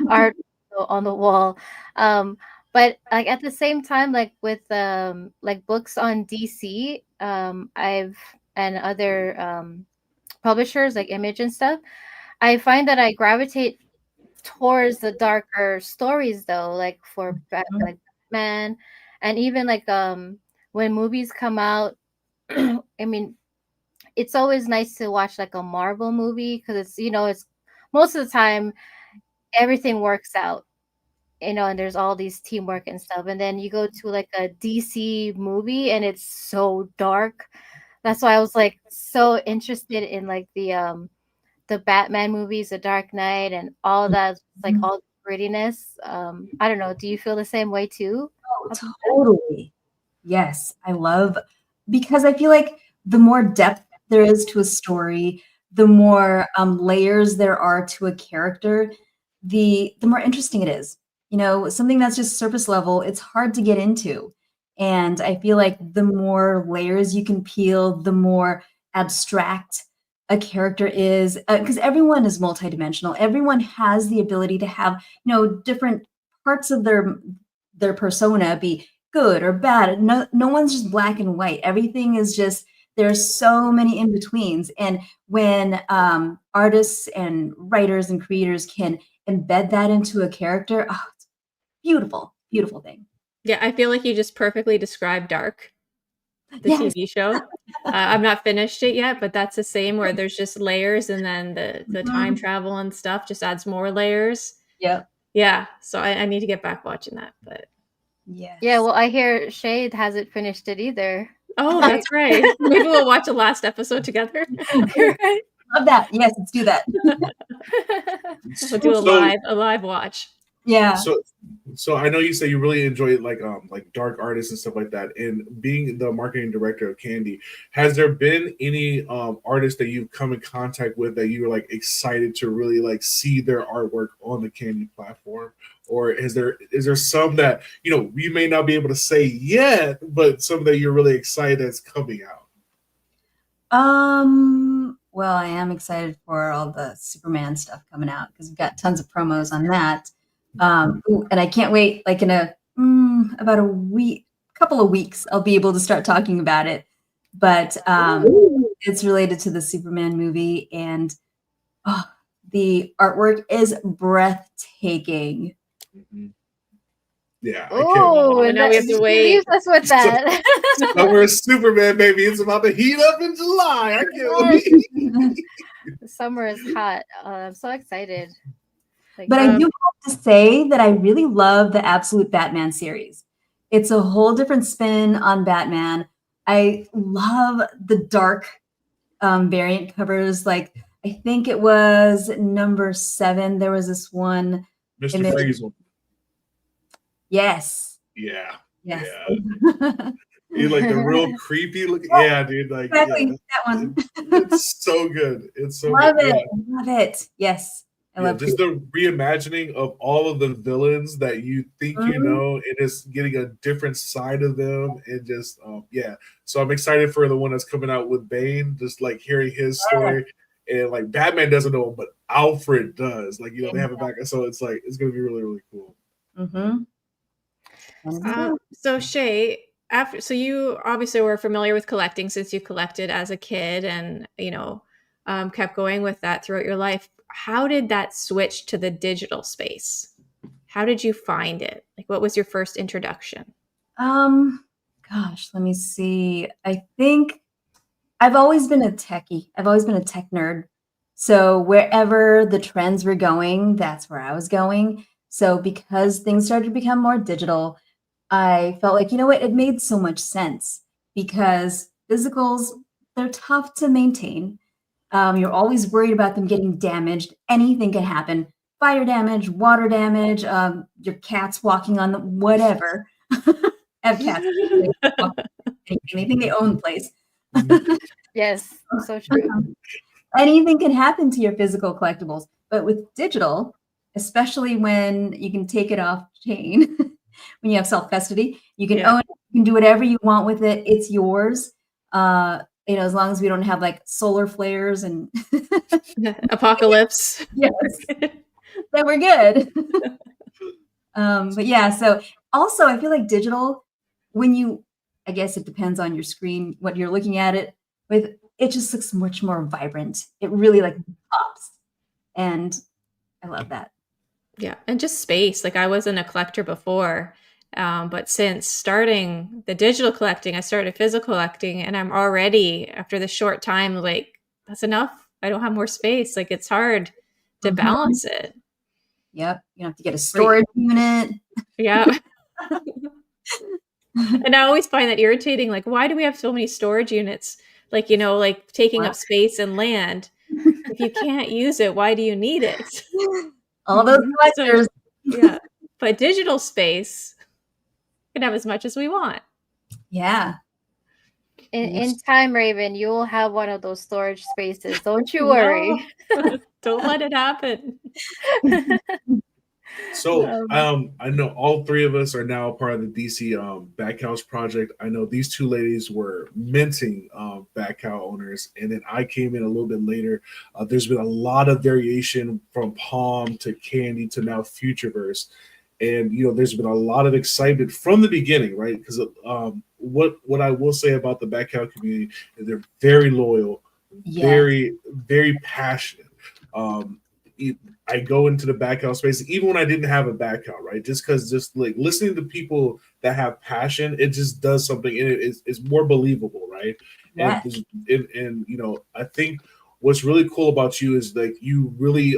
[SPEAKER 3] art on the wall. But like at the same time, like with like books on DC, I've and other publishers like Image and stuff, I find that I gravitate towards the darker stories though, like for like Batman, and even like when movies come out. I mean, it's always nice to watch like a Marvel movie because it's most of the time everything works out, and there's all these teamwork and stuff. And then you go to like a DC movie and it's so dark. That's why I was like so interested in like the Batman movies, The Dark Knight, and all that, like all the grittiness. I don't know. Do you feel the same way too?
[SPEAKER 5] Oh, totally. Yes, I love because I feel like the more depth there is to a story, the more layers there are to a character, the more interesting it is. Something that's just surface level, it's hard to get into. And I feel like the more layers you can peel, the more abstract a character is, because everyone is multidimensional. Everyone has the ability to have, different parts of their persona be good or bad. No one's just black and white. Everything is just, there's so many in betweens. And when artists and writers and creators can embed that into a character, oh, it's beautiful, beautiful thing.
[SPEAKER 4] Yeah, I feel like you just perfectly described Dark, the
[SPEAKER 5] Yes.
[SPEAKER 4] TV show. I'm not finished it yet, but that's the same, where there's just layers, and then the time travel and stuff just adds more layers.
[SPEAKER 5] Yep.
[SPEAKER 4] Yeah, so I need to get back watching that. But
[SPEAKER 5] Yes.
[SPEAKER 3] Yeah, well, I hear Shade hasn't finished it either.
[SPEAKER 4] oh, that's right. Maybe we'll watch the last episode together.
[SPEAKER 3] Right.
[SPEAKER 5] Love that. Yes, let's do that.
[SPEAKER 4] We'll do a live watch.
[SPEAKER 5] Yeah.
[SPEAKER 2] So I know you say you really enjoy like dark artists and stuff like that. And being the marketing director of Candy, has there been any artists that you've come in contact with that you were like excited to really like see their artwork on the Candy platform? Or is there some that we may not be able to say yet, but some that you're really excited that's coming out?
[SPEAKER 5] Well, I am excited for all the Superman stuff coming out because we've got tons of promos on that. And I can't wait, like in about a couple of weeks, I'll be able to start talking about it. But it's related to the Superman movie, and the artwork is breathtaking.
[SPEAKER 2] Yeah.
[SPEAKER 3] Oh,
[SPEAKER 4] and now we have to wait.
[SPEAKER 3] Leaves us with that.
[SPEAKER 2] Summer is Superman, baby. It's about to heat up in July. I can't wait.
[SPEAKER 3] The summer is hot. I'm so excited.
[SPEAKER 5] But I do have to say that I really love the Absolute Batman series. It's a whole different spin on Batman. I love the dark variant covers. Like, I think it was number 7. There was this one.
[SPEAKER 2] Mr. Friesel.
[SPEAKER 5] Yes.
[SPEAKER 2] Yeah.
[SPEAKER 5] Yes.
[SPEAKER 2] Yeah. You like the real creepy look. Yeah, dude. Like
[SPEAKER 5] exactly that one.
[SPEAKER 2] It's so good. It's so
[SPEAKER 5] love
[SPEAKER 2] good.
[SPEAKER 5] it. Yeah. Love it. Yes. I love
[SPEAKER 2] just the reimagining of all of the villains that you think you know, and just getting a different side of them, and just So I'm excited for the one that's coming out with Bane. Just like hearing his story, and like Batman doesn't know him, but Alfred does. Like they have it back, so it's like it's gonna be really, really cool.
[SPEAKER 4] So Shae, so you obviously were familiar with collecting since you collected as a kid, and kept going with that throughout your life. How did that switch to the digital space? How did you find it? Like, what was your first introduction?
[SPEAKER 5] Gosh, let me see. I think I've always been a techie. I've always been a tech nerd. So wherever the trends were going, that's where I was going. So because things started to become more digital, I felt like, it made so much sense, because physicals, they're tough to maintain. You're always worried about them getting damaged. Anything can happen. Fire damage, water damage, your cat's walking on the whatever. I have cats. Anything, they own the place.
[SPEAKER 3] Yes, so true.
[SPEAKER 5] Anything can happen to your physical collectibles. But with digital, especially when you can take it off chain, when you have self-custody, you can own it, you can do whatever you want with it. It's yours. As long as we don't have like solar flares and
[SPEAKER 4] apocalypse.
[SPEAKER 5] Yes, then we're good. But yeah, so also I feel like digital, I guess it depends on your screen, what you're looking at it with, it just looks much more vibrant. It really like pops. And I love that.
[SPEAKER 4] Yeah. And just space. Like, I wasn't a collector before. But since starting the digital collecting, I started physical collecting, and I'm already, after the short time, like, that's enough. I don't have more space. Like, it's hard to balance it.
[SPEAKER 5] Yep. You have to get a storage unit.
[SPEAKER 4] Yeah. And I always find that irritating. Like, why do we have so many storage units? Like, like taking up space and land. If you can't use it, why do you need it?
[SPEAKER 5] All those collectors.
[SPEAKER 4] Yeah. But digital space, can have as much as we want.
[SPEAKER 5] Yeah.
[SPEAKER 3] In time, Raven, you will have one of those storage spaces. Don't you worry.
[SPEAKER 4] No. Don't let it happen.
[SPEAKER 2] So
[SPEAKER 4] Um,
[SPEAKER 2] I know all three of us are now part of the DC Backhouse project. I know these two ladies were minting backhouse owners, and then I came in a little bit later. There's been a lot of variation from Palm to Candy to now Futureverse, and there's been a lot of excitement from the beginning, right? Because what I will say about the backhouse community is they're very loyal,
[SPEAKER 5] Yes.
[SPEAKER 2] very passionate. Um, I go into the backhouse space even when I didn't have a backhouse, right? Just because just like listening to people that have passion, it just does something, and it's more believable, right? And,
[SPEAKER 5] Yes.
[SPEAKER 2] I think what's really cool about you is like you really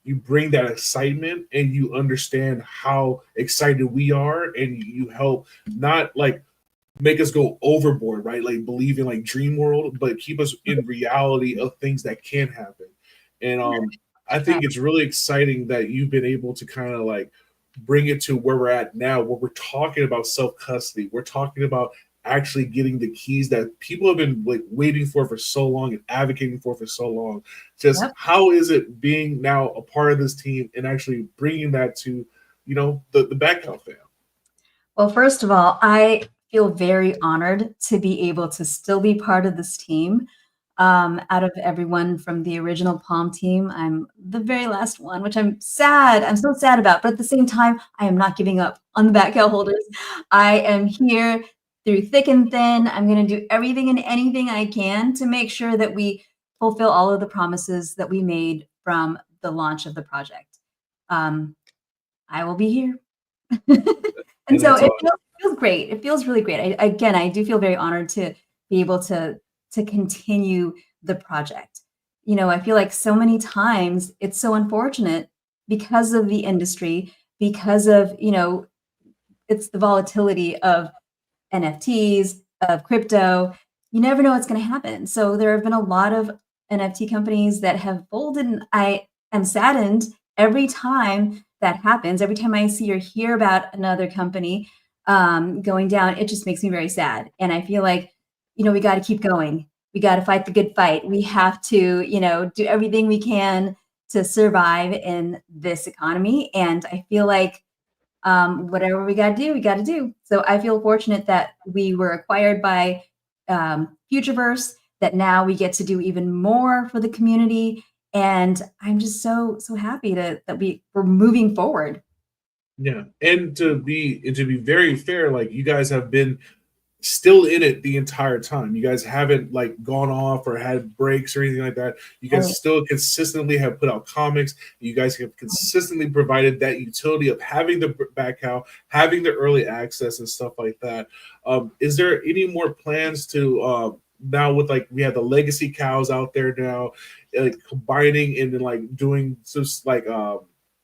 [SPEAKER 2] you bring that excitement and you understand how excited we are, and you help not like make us go overboard, right? Like believe in like dream world, but keep us in reality of things that can happen. And I think it's really exciting that you've been able to kind of like bring it to where we're at now, where we're talking about self custody. We're talking about actually getting the keys that people have been like waiting for so long and advocating for so long. Just
[SPEAKER 5] Yep.
[SPEAKER 2] how is it being now a part of this team and actually bringing that to the Backhouse fam?
[SPEAKER 5] Well, first of all, I feel very honored to be able to still be part of this team. Out of everyone from the original Palm team, I'm the very last one, which I'm sad. I'm so sad about. But at the same time, I am not giving up on the backhoe holders. I am here through thick and thin. I'm going to do everything and anything I can to make sure that we fulfill all of the promises that we made from the launch of the project. I will be here. And
[SPEAKER 2] And
[SPEAKER 5] so
[SPEAKER 2] that's
[SPEAKER 5] it
[SPEAKER 2] all.
[SPEAKER 5] feels great. It feels really great. Again, I do feel very honored to be able to continue the project. I feel like so many times it's so unfortunate because of the industry, because of, it's the volatility of NFTs, of crypto. You never know what's going to happen. So there have been a lot of NFT companies that have folded, and I am saddened every time that happens. Every time I see or hear about another company going down, it just makes me very sad. And I feel like, we got to keep going. We got to fight the good fight. We have to, do everything we can to survive in this economy. And I feel like whatever we got to do, we got to do. So I feel fortunate that we were acquired by Futureverse, that now we get to do even more for the community. And I'm just so happy that we're moving forward.
[SPEAKER 2] Yeah, and to be very fair, like you guys have been still in it the entire time. You guys haven't like gone off or had breaks or anything like that. You guys
[SPEAKER 5] Right.
[SPEAKER 2] still consistently have put out comics. You guys have consistently provided that utility of having the back cow, having the early access and stuff like that. Is there any more plans to now with like we have the legacy cows out there now, like combining and then like doing just like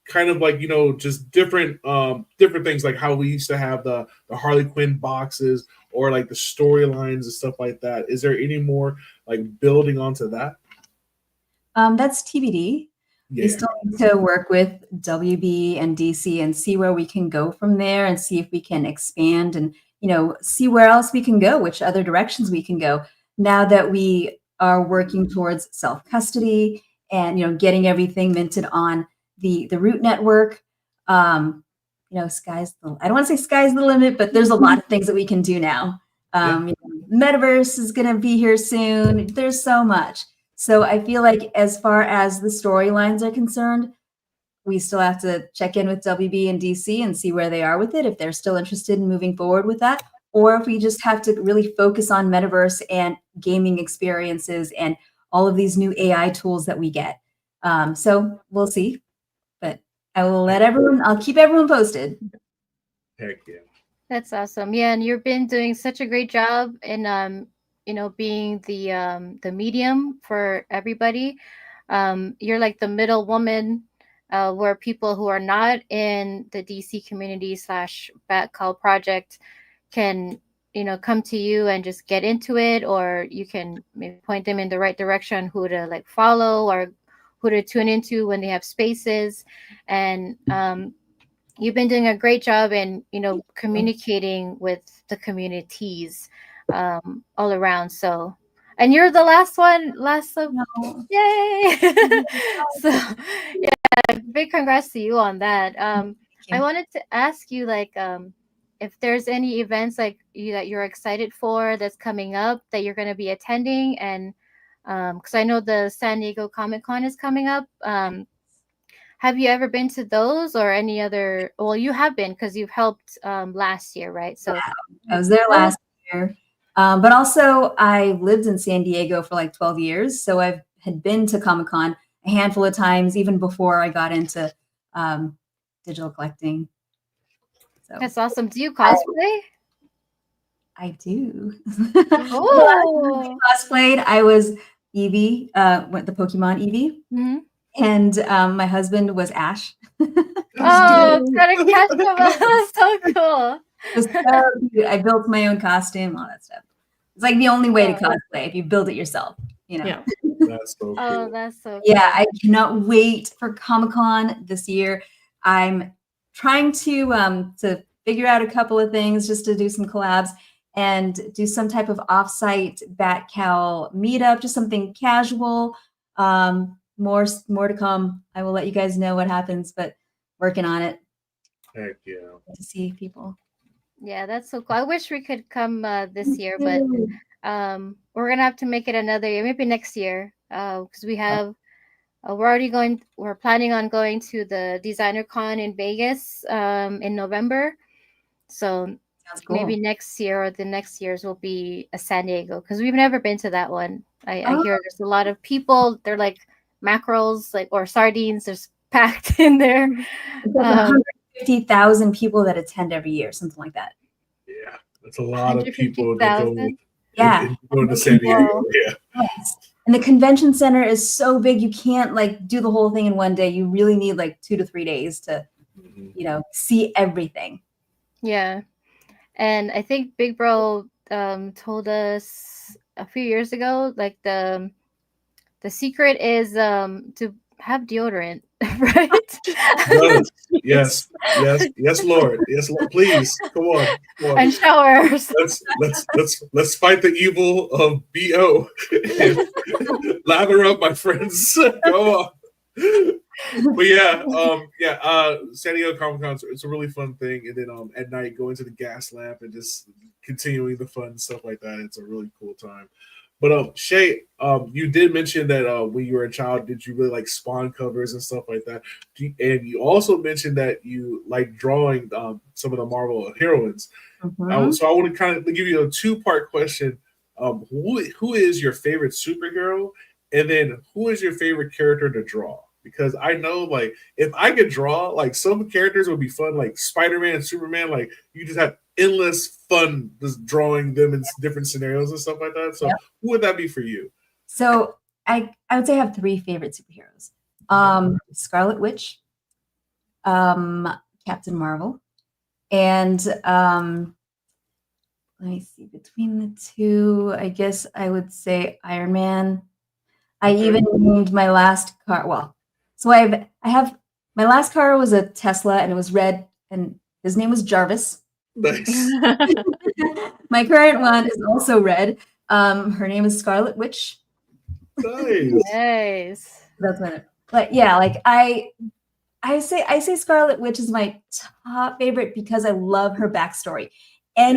[SPEAKER 2] kind of like just different things like how we used to have the Harley Quinn boxes or like the storylines and stuff like that. Is there any more like building onto that?
[SPEAKER 5] That's TBD. We
[SPEAKER 2] Yeah.
[SPEAKER 5] still need to work with WB and DC and see where we can go from there and see if we can expand and, see where else we can go, which other directions we can go. Now that we are working towards self-custody and, getting everything minted on the root network, I don't want to say sky's the limit, but there's a lot of things that we can do now.
[SPEAKER 2] Yeah.
[SPEAKER 5] Metaverse is going to be here soon. There's so much. So I feel like as far as the storylines are concerned, we still have to check in with WB and DC and see where they are with it, if they're still interested in moving forward with that, or if we just have to really focus on metaverse and gaming experiences and all of these new AI tools that we get. So we'll see, but I'll keep everyone posted.
[SPEAKER 2] Heck yeah.
[SPEAKER 3] That's awesome. Yeah, and you've been doing such a great job in being the medium for everybody. You're like the middle woman where people who are not in the DC community slash Bat Call project can come to you and just get into it, or you can maybe point them in the right direction, who to like follow or who to tune into when they have spaces. And you've been doing a great job in communicating with the communities all around. So And you're the last one, last of
[SPEAKER 5] No.
[SPEAKER 3] yay! So yeah, big congrats to you on that. I
[SPEAKER 5] you.
[SPEAKER 3] wanted to ask you like if there's any events like that you're excited for that's coming up that you're going to be attending, and because I know the San Diego Comic Con is coming up. Have you ever been to those or any other? Well, you have been because you've helped last year, right? So
[SPEAKER 5] I was there last year. But also I lived in San Diego for like 12 years. So I had been to Comic-Con a handful of times, even before I got into digital collecting. So
[SPEAKER 3] that's awesome. Do you cosplay?
[SPEAKER 5] I do.
[SPEAKER 3] Oh.
[SPEAKER 5] Cosplayed. I was Eevee, went the Pokemon Eevee.
[SPEAKER 3] Mm-hmm.
[SPEAKER 5] And my husband was Ash.
[SPEAKER 3] Oh, gotta catch them. That's so cool.
[SPEAKER 5] It was so cute. I built my own costume, all that stuff. It's like the only way to cosplay if you build it yourself, you know.
[SPEAKER 4] Yeah.
[SPEAKER 2] That's so cool.
[SPEAKER 3] Oh, that's so cool.
[SPEAKER 5] Yeah, I cannot wait for Comic-Con this year. I'm trying to figure out a couple of things just to do some collabs and do some type of offsite Bat-Cal meetup, just something casual. More to come. I will let you guys know what happens, but working on it.
[SPEAKER 2] Heck yeah.
[SPEAKER 5] To see people.
[SPEAKER 3] Yeah, that's so cool. I wish we could come this year, but we're gonna have to make it another year, maybe next year, because we have we're planning on going to the Designer Con in Vegas in November. So
[SPEAKER 5] Sounds cool.
[SPEAKER 3] maybe next year or the next year's will be a San Diego because we've never been to that one. I hear there's a lot of people. They're like mackerels, like or sardines, just packed in there.
[SPEAKER 5] 150,000 people that attend every year, something like that.
[SPEAKER 2] Yeah, that's a lot of people that go.
[SPEAKER 3] 150,000?
[SPEAKER 5] Yeah.
[SPEAKER 2] Go to San Diego. Yeah.
[SPEAKER 5] Yes. And the convention center is so big, you can't like do the whole thing in one day. You really need like 2 to 3 days to, see everything.
[SPEAKER 3] Yeah. And I think Big Bro told us a few years ago, like the secret is to have deodorant, right?
[SPEAKER 2] Yes, Lord. Yes, Lord. Please, come on.
[SPEAKER 3] And showers.
[SPEAKER 2] Let's fight the evil of BO and lather up, my friends. Go on. But San Diego Comic Con, it's a really fun thing. And then at night, going to the gas lamp and just continuing the fun stuff like that. It's a really cool time. But Shae, you did mention that when you were a child, did you really like Spawn covers and stuff like that? And you also mentioned that you like drawing some of the Marvel heroines.
[SPEAKER 5] Mm-hmm.
[SPEAKER 2] So I want to kind of give you a 2-part question. Who is your favorite superhero? And then who is your favorite character to draw? Because I know, like, if I could draw, like, some characters would be fun, like Spider-Man and Superman. Like, you just have endless fun just drawing them in different scenarios and stuff like that. So, Who would that be for you?
[SPEAKER 5] So, I would say I have 3 favorite superheroes: Scarlet Witch, Captain Marvel, and let me see. Between the 2, I guess I would say Iron Man. I even named my last car. Well, so I have my last car was a Tesla and it was red and his name was Jarvis.
[SPEAKER 2] Nice.
[SPEAKER 5] My current one is also red. Her name is Scarlet Witch.
[SPEAKER 3] Nice.
[SPEAKER 5] That's what it. But yeah, like I say Scarlet Witch is my top favorite because I love her backstory. I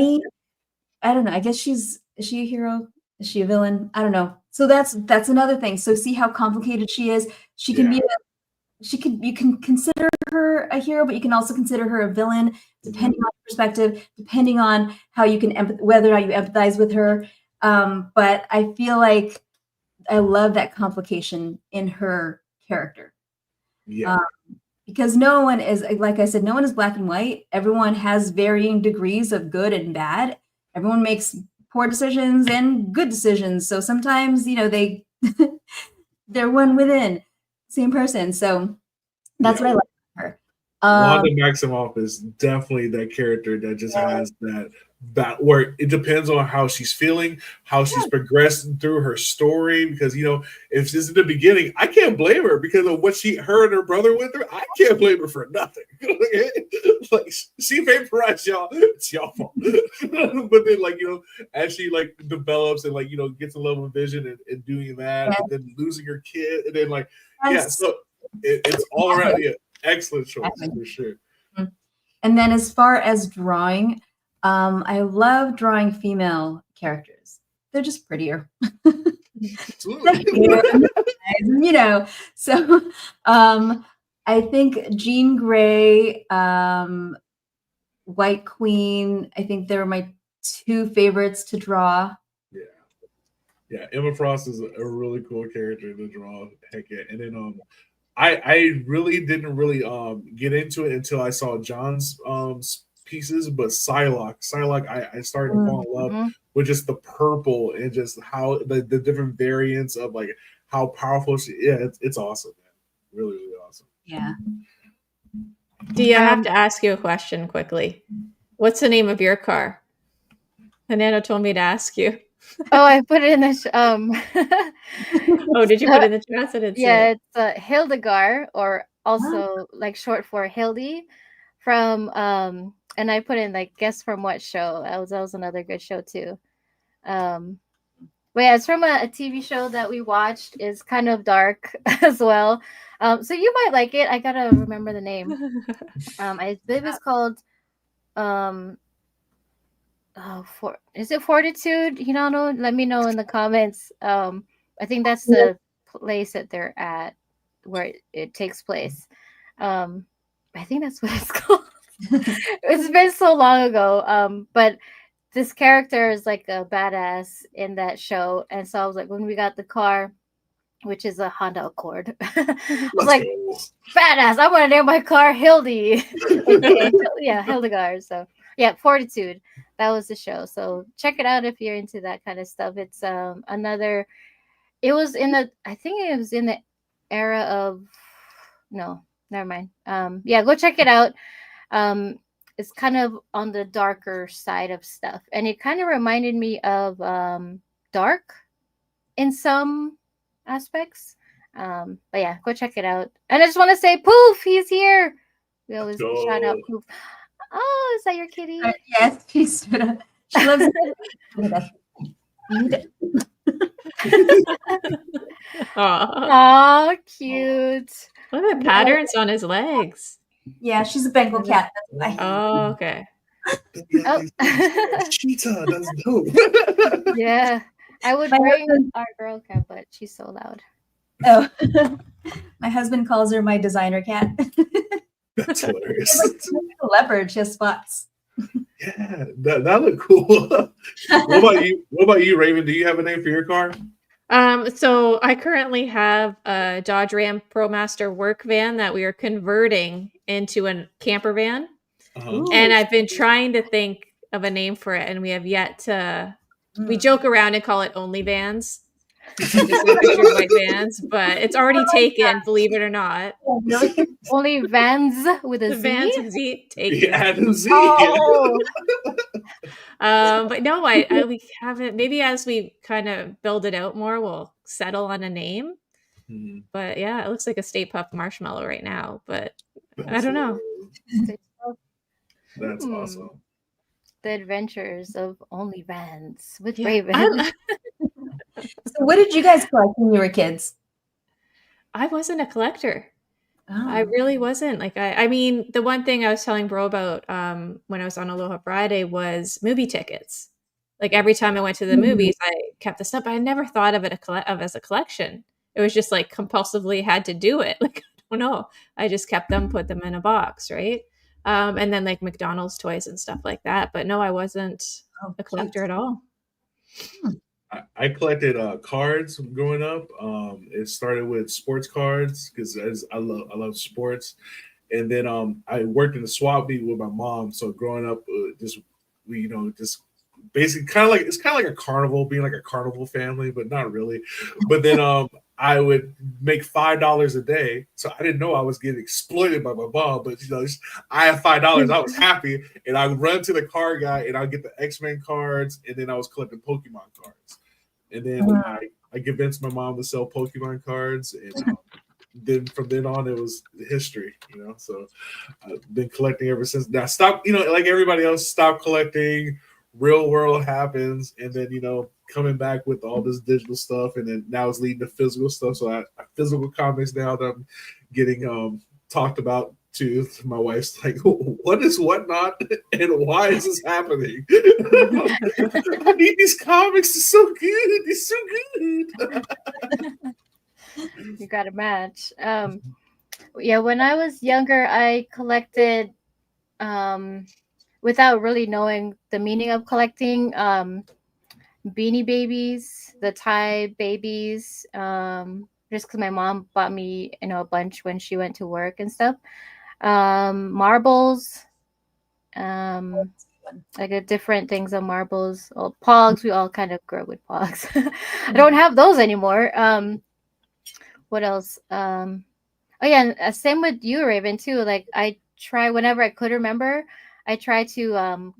[SPEAKER 5] don't know. I guess is she a hero? Is she a villain? I don't know. So that's another thing. So see how complicated she is. She can be you can consider her a hero, but you can also consider her a villain, depending on perspective, depending on how you can whether or not you empathize with her. But I feel like I love that complication in her character.
[SPEAKER 2] Yeah.
[SPEAKER 5] Because no one is, like I said, no one is black and white. Everyone has varying degrees of good and bad. Everyone makes poor decisions and good decisions. So sometimes, they're one within same person. So that's what I like about her.
[SPEAKER 2] Wanda Maximoff is definitely that character that just has that where it depends on how she's feeling, how she's progressed through her story. Because if this is the beginning, I can't blame her because of what her and her brother went through. I can't blame her for nothing. like she vaporized y'all. It's y'all fault. But then, like, as she like develops and like gets a level of vision and doing that, but then losing her kid, and then like so it's all around. Yeah, excellent choice for sure.
[SPEAKER 5] And then as far as drawing, I love drawing female characters. They're just prettier. So I think Jean Grey, White Queen, I think they were my two favorites to draw.
[SPEAKER 2] Yeah, Emma Frost is a really cool character to draw. Heck yeah. And then I really didn't really get into it until I saw John's pieces, but Psylocke, I started to fall in love with just the purple and just how the different variants of like how powerful she is. It's awesome, man. Really, really awesome.
[SPEAKER 5] Yeah.
[SPEAKER 4] Do I have to ask you a question quickly? What's the name of your car? Hanano told me to ask you.
[SPEAKER 3] Oh, I put it in the
[SPEAKER 4] Oh, did you put it in the chat? I didn't see it.
[SPEAKER 3] It's Hildegard, or also like short for Hildy, from and I put in like guess from what show. That was another good show too. But yeah, it's from a TV show that we watched. Is kind of dark as well. So you might like it. I gotta remember the name. I believe it's called is it Fortitude? You don't know? Let me know in the comments. I think that's the place that they're at, where it takes place. I think that's what it's called. It's been so long ago. But this character is like a badass in that show, and so I was like, when we got the car, which is a Honda Accord, I was like, badass! I want to name my car Hildy. Yeah, Hildegard. So yeah, Fortitude. That was the show. So check it out if you're into that kind of stuff. It's another. It was in the. I think it was in the era of. No, never mind. Yeah, go check it out. It's kind of on the darker side of stuff, and it kind of reminded me of Dark in some aspects. But yeah, go check it out. And I just want to say, Poof, he's here. We always shout out Poof. Oh, is that your kitty?
[SPEAKER 5] Yes, she stood up. She loves it.
[SPEAKER 3] Aw, cute.
[SPEAKER 4] Look at the patterns on his legs.
[SPEAKER 5] Yeah, she's a Bengal cat.
[SPEAKER 4] Oh, okay.
[SPEAKER 2] Cheetah, that's dope.
[SPEAKER 3] Yeah, I would bring our girl cat, but she's so loud.
[SPEAKER 5] Oh, my husband calls her my designer cat.
[SPEAKER 2] That's hilarious.
[SPEAKER 5] She's like a leopard. She has spots.
[SPEAKER 2] Yeah, that looked cool. What about you, Raven? Do you have a name for your car?
[SPEAKER 4] So I currently have a Dodge Ram ProMaster work van that we are converting into a camper van. And I've been trying to think of a name for it, and we have yet to. We joke around and call it Only Vans. Just a picture of white vans, but it's already taken, believe it or not.
[SPEAKER 3] Only Vans with a Z?
[SPEAKER 4] Vans with Z taken.
[SPEAKER 2] Yeah, Z.
[SPEAKER 3] Oh.
[SPEAKER 4] But no, we haven't. Maybe as we kind of build it out more, we'll settle on a name. Mm-hmm. But yeah, it looks like a Stay Puft Marshmallow right now, but I don't know.
[SPEAKER 2] That's awesome.
[SPEAKER 3] The Adventures of Only Vans with Raven.
[SPEAKER 5] So what did you guys collect when you were kids?
[SPEAKER 4] I wasn't a collector. Oh. I really wasn't. Like, I mean, the one thing I was telling Bro about when I was on Aloha Friday was movie tickets. Like every time I went to the movies, I kept this up. But I never thought of it as a collection. It was just like compulsively had to do it. Like, I don't know. I just kept them, put them in a box, right? And then like McDonald's toys and stuff like that. But no, I wasn't a collector at all.
[SPEAKER 2] I collected cards growing up. It started with sports cards because I love sports, and then I worked in the swap meet with my mom. So growing up, just basically it's kind of like a carnival, being like a carnival family, but not really. But then I would make $5 a day, so I didn't know I was getting exploited by my mom. But I had $5, I was happy, and I would run to the card guy, and I'd get the X-Men cards, and then I was collecting Pokemon cards. And then I convinced my mom to sell Pokemon cards, and then from then on, it was history, you know. So I've been collecting ever since. Now, stop, you know, like everybody else, stop collecting. Real world happens, and then, you know, coming back with all this digital stuff, and then now it's leading to physical stuff. So I physical comics now that I'm getting talked about too. My wife's like, "What is Whatnot, and why is this happening?" I need these comics. They're so good. They're so good.
[SPEAKER 3] You got a match. Yeah, when I was younger, I collected, without really knowing the meaning of collecting, Beanie Babies, the Thai babies, just because my mom bought me, you know, a bunch when she went to work and stuff. Marbles, like different things of marbles. Oh, Pogs, we all kind of grew up with Pogs. I don't have those anymore. What else? Oh yeah, and, same with you, Raven, too. Like I try whenever I could remember, I try to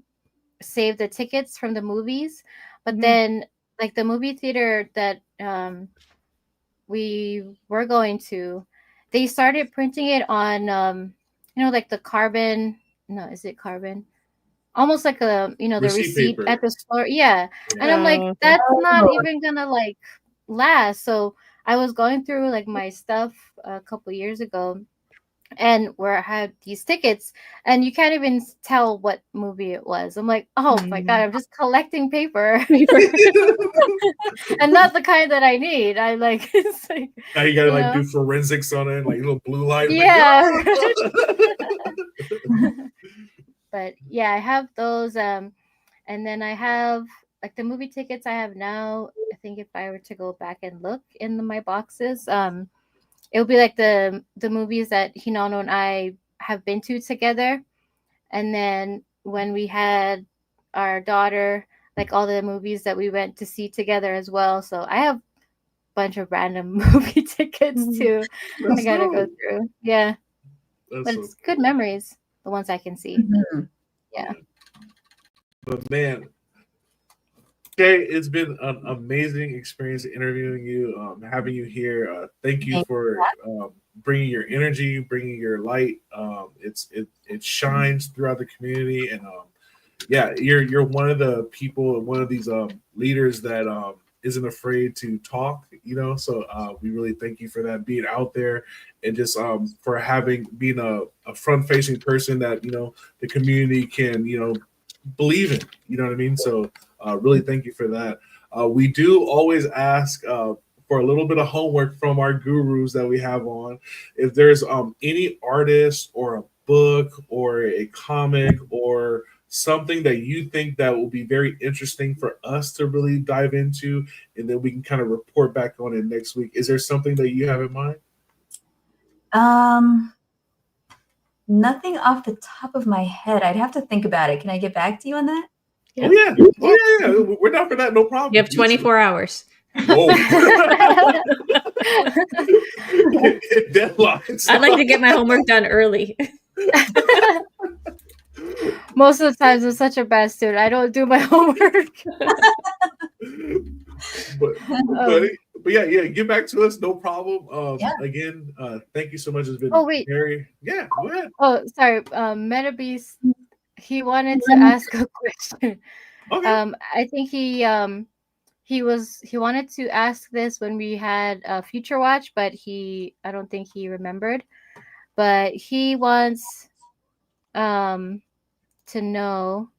[SPEAKER 3] save the tickets from the movies, but then like the movie theater that we were going to, they started printing it on you know, like the carbon, no, is it carbon, almost like a, you know, the receipt
[SPEAKER 2] paper.
[SPEAKER 3] at the store. Yeah. And I'm like, that's not even gonna like last. So I was going through like my stuff a couple years ago, and where I had these tickets, and you can't even tell what movie it was. I'm like, oh my god, I'm just collecting paper, and not the kind that I need. I like, it's like,
[SPEAKER 2] Now you gotta
[SPEAKER 3] you
[SPEAKER 2] like
[SPEAKER 3] know?
[SPEAKER 2] do forensics on it, like little blue light.
[SPEAKER 3] Yeah.
[SPEAKER 2] Like,
[SPEAKER 3] But yeah, I have those. And then I have like the movie tickets I have now. I think if I were to go back and look in my boxes, it would be like the movies that Hinano and I have been to together. And then when we had our daughter, like all the movies that we went to see together as well. So I have a bunch of random movie tickets too. I gotta go through. Yeah. But it's good memories, the ones I can see. Yeah.
[SPEAKER 2] But man, Shae, it's been an amazing experience interviewing you, having you here. Thank you for bringing your energy, bringing your light. It shines throughout the community, and yeah, you're one of the people, one of these leaders that isn't afraid to talk. You know, so we really thank you for that, being out there, and just for being a front facing person that, you know, the community can, you know, believe in. You know what I mean? So really thank you for that. We do always ask for a little bit of homework from our gurus that we have on. If there's any artist or a book or a comic or something that you think that will be very interesting for us to really dive into, and then we can kind of report back on it next week. Is there something that you have in mind?
[SPEAKER 5] Nothing off the top of my head. I'd have to think about it. Can I get back to you on that?
[SPEAKER 2] Yeah. Oh yeah. We're down for that. No problem.
[SPEAKER 4] You have 24 hours.
[SPEAKER 2] Whoa. Deadlines.
[SPEAKER 4] I'd like to get my homework done early.
[SPEAKER 3] Most of the times I'm such a bad student. I don't do my homework.
[SPEAKER 2] But yeah, get back to us, no problem. Again, thank you so much. It's been very go ahead.
[SPEAKER 3] Oh, sorry. Metabeast, he wanted to ask a question.
[SPEAKER 2] Okay.
[SPEAKER 3] I think he wanted to ask this when we had Future Watch, but I don't think he remembered. But he wants to know,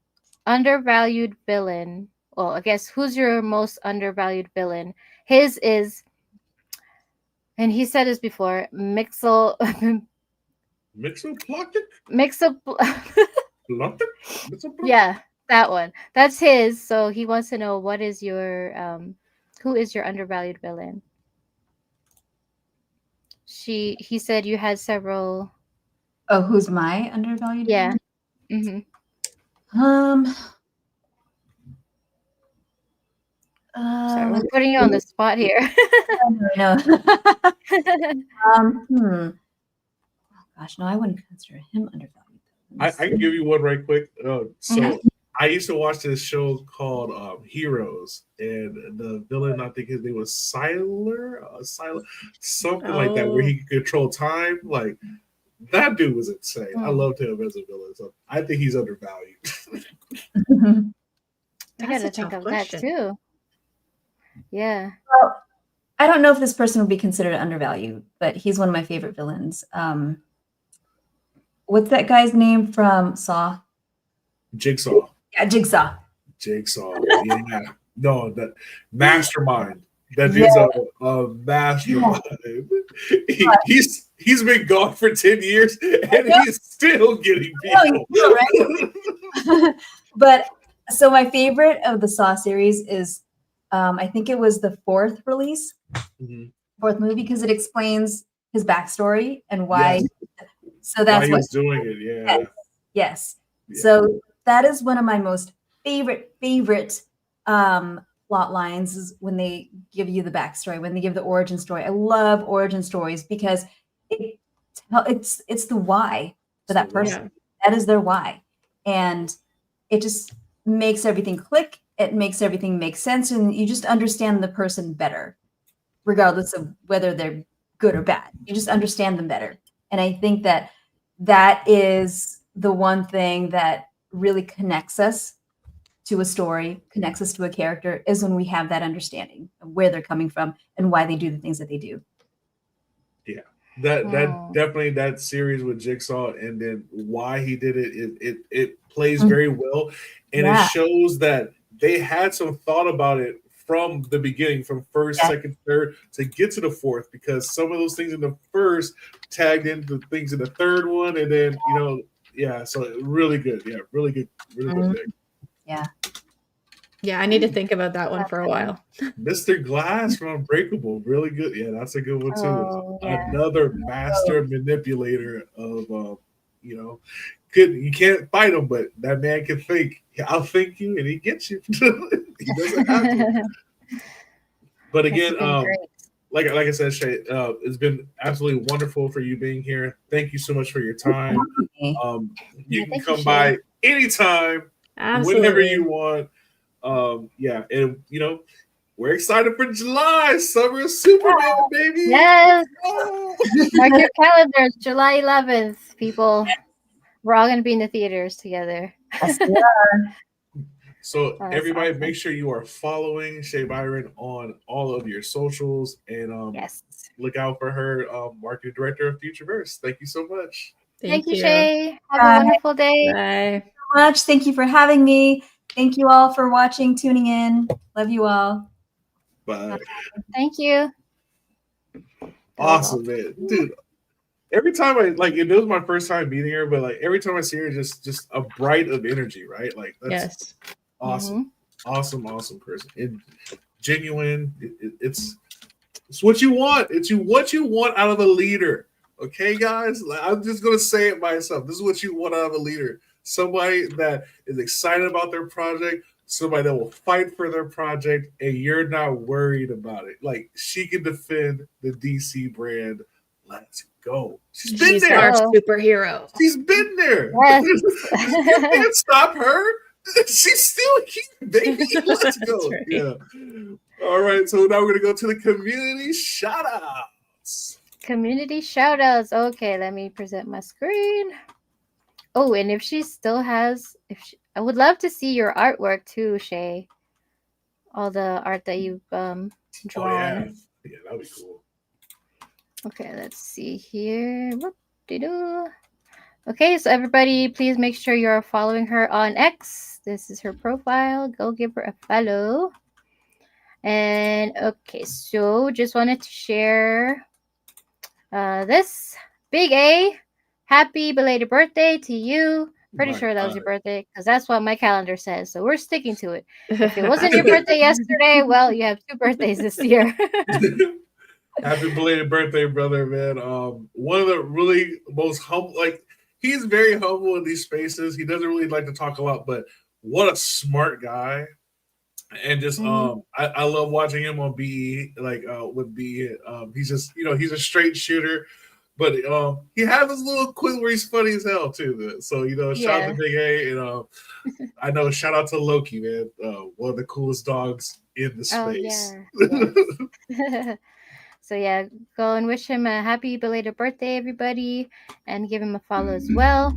[SPEAKER 3] undervalued villain. Well, I guess, who's your most undervalued villain? His is, and he said this before, Mixel. Yeah, that one. That's his. So he wants to know, what is your who is your undervalued villain? He said you had several.
[SPEAKER 5] Oh, who's my undervalued villain?
[SPEAKER 3] Mm-hmm. Sorry, I'm putting you on the spot here.
[SPEAKER 5] No. Oh, gosh, no, I wouldn't consider him undervalued.
[SPEAKER 2] I can give you one right quick. So I used to watch this show called Heroes, and the villain, I think his name was Siler, something like that, where
[SPEAKER 4] Oh.
[SPEAKER 2] he could control time. Like that dude was insane. I
[SPEAKER 3] Hmm.
[SPEAKER 2] loved him as a villain. So I think he's undervalued.
[SPEAKER 3] I
[SPEAKER 4] That's
[SPEAKER 3] gotta
[SPEAKER 4] a
[SPEAKER 3] think
[SPEAKER 4] tough
[SPEAKER 3] of that
[SPEAKER 4] question.
[SPEAKER 3] too. Yeah.
[SPEAKER 5] Well, I don't know if this person would be considered undervalued, but he's one of my favorite villains. What's that guy's name from Saw?
[SPEAKER 2] Jigsaw.
[SPEAKER 5] Yeah, Jigsaw.
[SPEAKER 2] Jigsaw. Yeah. No, that mastermind. That
[SPEAKER 5] Yeah.
[SPEAKER 2] dude's a mastermind. He's been gone for 10 years and he's still getting
[SPEAKER 5] Oh,
[SPEAKER 2] people.
[SPEAKER 5] right? But so my favorite of the Saw series is I think it was the fourth release,
[SPEAKER 2] Mhm.
[SPEAKER 5] fourth movie, because it explains his backstory and why.
[SPEAKER 2] Yes.
[SPEAKER 5] So
[SPEAKER 2] Why
[SPEAKER 5] that's
[SPEAKER 2] he
[SPEAKER 5] what.
[SPEAKER 2] was doing it, yeah.
[SPEAKER 5] Yes.
[SPEAKER 2] Yeah.
[SPEAKER 5] So that is one of my most favorite plot lines is when they give you the backstory, when they give the origin story. I love origin stories because it's the why for that person.
[SPEAKER 4] Yeah.
[SPEAKER 5] That is their why. And it just makes everything click. It makes everything make sense. And you just understand the person better, regardless of whether they're good or bad. You just understand them better. And I think that that is the one thing that really connects us to a story, connects us to a character, is when we have that understanding of where they're coming from and why they do the things that they do.
[SPEAKER 2] Yeah. That
[SPEAKER 3] Oh.
[SPEAKER 2] definitely that series with Jigsaw and then why he did it plays
[SPEAKER 5] Mhm.
[SPEAKER 2] very well. And it
[SPEAKER 5] Yeah.
[SPEAKER 2] shows that they had some thought about it from the beginning, from first,
[SPEAKER 5] Yeah.
[SPEAKER 2] second, third, to get to the fourth, because some of those things in the first tagged into things in the third one, and then yeah, so really good. Yeah, really good
[SPEAKER 5] Mhm.
[SPEAKER 2] pick.
[SPEAKER 5] Yeah.
[SPEAKER 4] Yeah, I need to think about that one for a while.
[SPEAKER 2] Mr. Glass from Unbreakable, really good. Yeah, that's a good one too.
[SPEAKER 3] Oh, yeah.
[SPEAKER 2] Another master manipulator of, you can't fight him, but that man can think. I'll think you, and he gets you. He doesn't have to. But again,
[SPEAKER 3] It's been great.
[SPEAKER 2] like I said, Shae, it's been absolutely wonderful for you being here. Thank you so much for your time. You
[SPEAKER 3] Yeah,
[SPEAKER 2] can
[SPEAKER 3] thank you,
[SPEAKER 2] come
[SPEAKER 3] Shae.
[SPEAKER 2] by anytime, whenever
[SPEAKER 4] Absolutely.
[SPEAKER 2] you want. Yeah, and we're excited for July. Summer of Superman, baby.
[SPEAKER 3] Yes.
[SPEAKER 2] Oh.
[SPEAKER 3] Mark your calendars, July 11th, people. We're all going to be in the theaters together.
[SPEAKER 5] Yes, we are.
[SPEAKER 2] So
[SPEAKER 3] Oh, that's
[SPEAKER 2] everybody,
[SPEAKER 3] awesome.
[SPEAKER 2] make sure you are following Shae Biron on all of your socials, and
[SPEAKER 3] Yes.
[SPEAKER 2] look out for her, marketing director of Futureverse. Thank you so much.
[SPEAKER 3] Thank you,
[SPEAKER 4] you.
[SPEAKER 3] Shae. Have
[SPEAKER 5] Bye.
[SPEAKER 3] a wonderful day.
[SPEAKER 4] Bye.
[SPEAKER 5] So much. Thank you for having me. Thank you all for watching, tuning in. Love you all.
[SPEAKER 2] Bye.
[SPEAKER 3] Thank you.
[SPEAKER 2] Awesome, man, dude. Every time it was my first time meeting her, but like every time I see her, just a bright of energy, right? Like that's
[SPEAKER 4] Yes.
[SPEAKER 2] awesome, awesome person, and genuine. It's what you want. It's what you want out of a leader. Okay, guys, I'm just gonna say it myself. This is what you want out of a leader: somebody that is excited about their project, somebody that will fight for their project, and you're not worried about it. Like she can defend the DC brand. Let's go. She's been
[SPEAKER 4] She's
[SPEAKER 2] there.
[SPEAKER 4] our
[SPEAKER 3] Oh.
[SPEAKER 4] superhero.
[SPEAKER 2] She's been there.
[SPEAKER 3] Yes.
[SPEAKER 2] You can't stop her. She's still here, baby. Let's go.
[SPEAKER 4] That's right.
[SPEAKER 2] Yeah. All right. So now we're gonna go to the community shout outs.
[SPEAKER 3] Community shout outs. Okay, let me present my screen. Oh, and if she still has, I would love to see your artwork too, Shae. All the art that you've drawn.
[SPEAKER 2] Oh yeah. Yeah, that'd be cool.
[SPEAKER 3] Okay, let's see here. Whoop-de-doo. Okay, so everybody, please make sure you're following her on X. This is her profile. Go give her a follow. And okay, so just wanted to share this. Big A, happy belated birthday to you. Pretty
[SPEAKER 2] My
[SPEAKER 3] sure that was
[SPEAKER 2] God.
[SPEAKER 3] your birthday because that's what my calendar says. So we're sticking to it. If it wasn't your birthday yesterday, well, you have 2 birthdays this year.
[SPEAKER 2] Happy belated birthday, brother, man. One of the really most humble, like he's very humble in these spaces. He doesn't really like to talk a lot, but what a smart guy. And just I love watching him on BE, like with BE. He's just he's a straight shooter, But he has his little quiz where he's funny as hell too. So shout out to Big A, and I know shout out to Loki, man. One of the coolest dogs in the space.
[SPEAKER 3] Yes. So yeah, go and wish him a happy belated birthday, everybody, and give him a follow as well.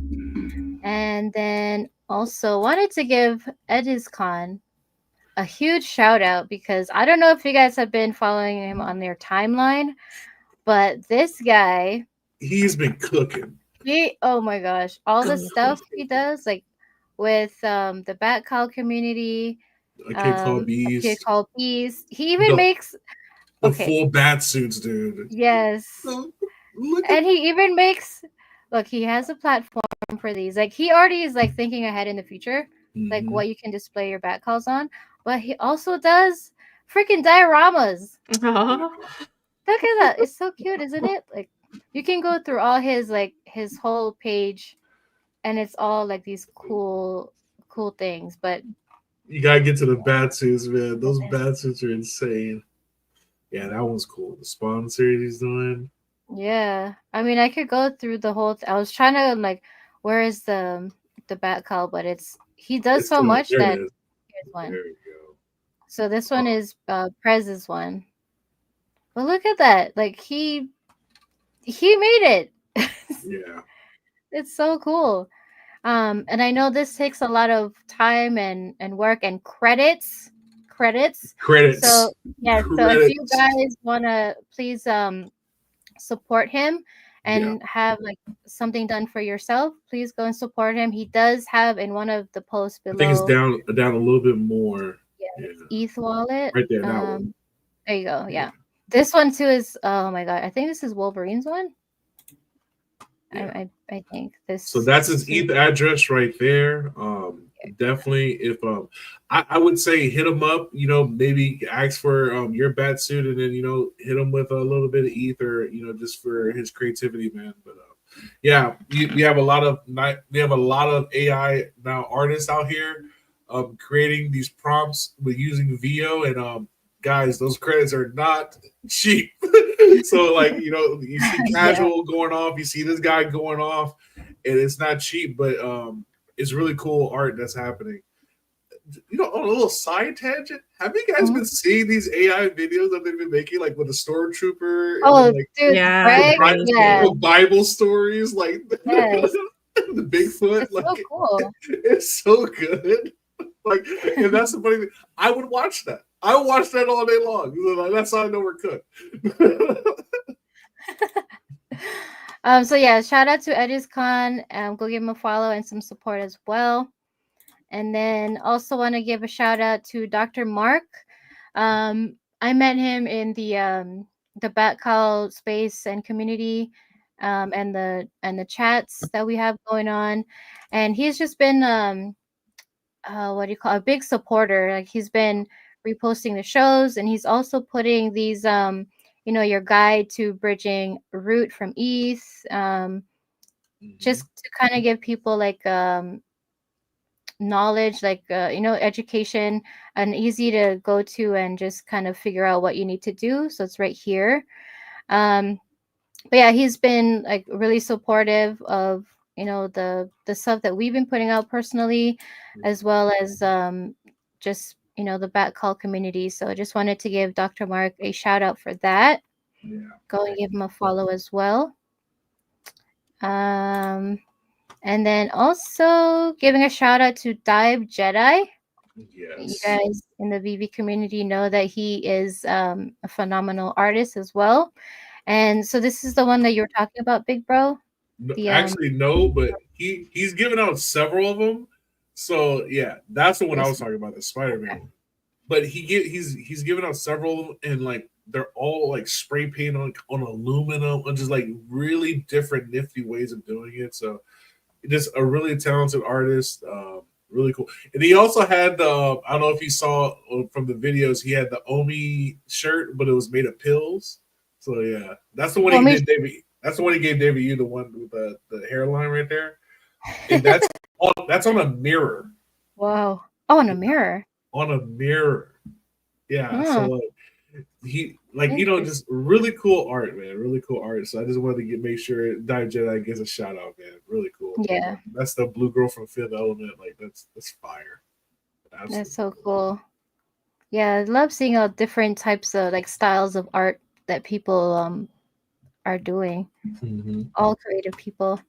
[SPEAKER 3] And then also wanted to give EdisCon a huge shout out because I don't know if you guys have been following him on their timeline, but this guy,
[SPEAKER 2] he's been cooking.
[SPEAKER 3] Oh my gosh, all the stuff he does, like with the Bat Call community,
[SPEAKER 2] A Kid Called Bees.
[SPEAKER 3] A Kid Called Bees. He even makes
[SPEAKER 2] the full bat suits, dude.
[SPEAKER 3] Yes. And he even makes, look, he has a platform for these. Like he already is like thinking ahead in the future, like what you can display your bat calls on. But he also does freaking dioramas. Look at that. It's so cute, isn't it? Like you can go through all his whole page and it's all like these cool things. But
[SPEAKER 2] you gotta get to the bat suits, man. Those bat suits are insane. Yeah, that one's cool. The Spawn series he's doing.
[SPEAKER 3] Yeah, I mean, I could go through the whole. I was trying to like, where is the bat call? But he does so much that. Here's one.
[SPEAKER 2] There we go.
[SPEAKER 3] So this one is Prez's one. But look at that! Like he made it.
[SPEAKER 2] Yeah.
[SPEAKER 3] It's so cool. And I know this takes a lot of time and work and credits. So yeah, so if you guys wanna please support him and have like something done for yourself, please go and support him. He does have in one of the posts below.
[SPEAKER 2] I think it's down a little bit more.
[SPEAKER 3] Yeah. ETH wallet.
[SPEAKER 2] Right there, that one.
[SPEAKER 3] There you go. Yeah. This one too is, oh my god, I think this is Wolverine's one. Yeah. I think this.
[SPEAKER 2] So that's his ETH address right there. Definitely, if I would say hit him up. Maybe ask for your bat suit, and then hit him with a little bit of ETH, or just for his creativity, man. But yeah, we have a lot of AI now artists out here, creating these prompts with using VO, and guys, those credits are not cheap. So you see casual going off, you see this guy going off, and it's not cheap, but it's really cool art that's happening. On a little side tangent, have you guys been seeing these AI videos that they've been making, like with the stormtrooper?
[SPEAKER 3] Oh,
[SPEAKER 2] and
[SPEAKER 3] dude,
[SPEAKER 2] yeah. Bible stories, like
[SPEAKER 3] yes.
[SPEAKER 2] the Bigfoot.
[SPEAKER 3] It's so cool.
[SPEAKER 2] It's so good. And that's the funny thing. I would watch that. I would watch that all day long. That's how I know we're cooked.
[SPEAKER 3] So yeah, shout out to EdisCon. Go give him a follow and some support as well. And then also want to give a shout out to Dr. Mark. I met him in the Bat Call space and community, and the chats that we have going on, and he's just been a big supporter. Like he's been reposting the shows, and he's also putting these your guide to bridging root from ETH, just to kind of give people like knowledge, like education, and easy to go to and just kind of figure out what you need to do. So it's right here. But yeah, he's been like really supportive of the stuff that we've been putting out personally, as well as just the Bat Call community. So I just wanted to give Dr. Mark a shout out for that. Yeah. Go and give him a follow as well. And then also giving a shout out to Dive Jedi.
[SPEAKER 2] Yes.
[SPEAKER 3] You guys in the VeVe community know that he is a phenomenal artist as well. And so this is the one that you were talking about, Big Bro?
[SPEAKER 2] Actually, no, but he's given out several of them. So yeah, that's the one I was talking about, the Spider-Man. Okay. But he's given out several of them, and like they're all like spray paint on aluminum, and just like really different nifty ways of doing it. So just a really talented artist, really cool. And he also had the I don't know if you saw from the videos, he had the Omi shirt, but it was made of pills. So yeah, that's the one he did, David. That's the one he gave David. You the one with the hairline right there, and that's on a mirror.
[SPEAKER 3] Wow! Oh, on a mirror.
[SPEAKER 2] On a mirror. Yeah. So he just really cool art, man. Really cool art. So I just wanted to make sure Dive Jedi gets a shout out, man. Really cool.
[SPEAKER 3] Yeah.
[SPEAKER 2] That's the blue girl from Fifth Element. Like that's fire. Absolutely.
[SPEAKER 3] That's so cool. Yeah, I love seeing all different types of like styles of art that people are doing.
[SPEAKER 2] Mm-hmm.
[SPEAKER 3] All creative people.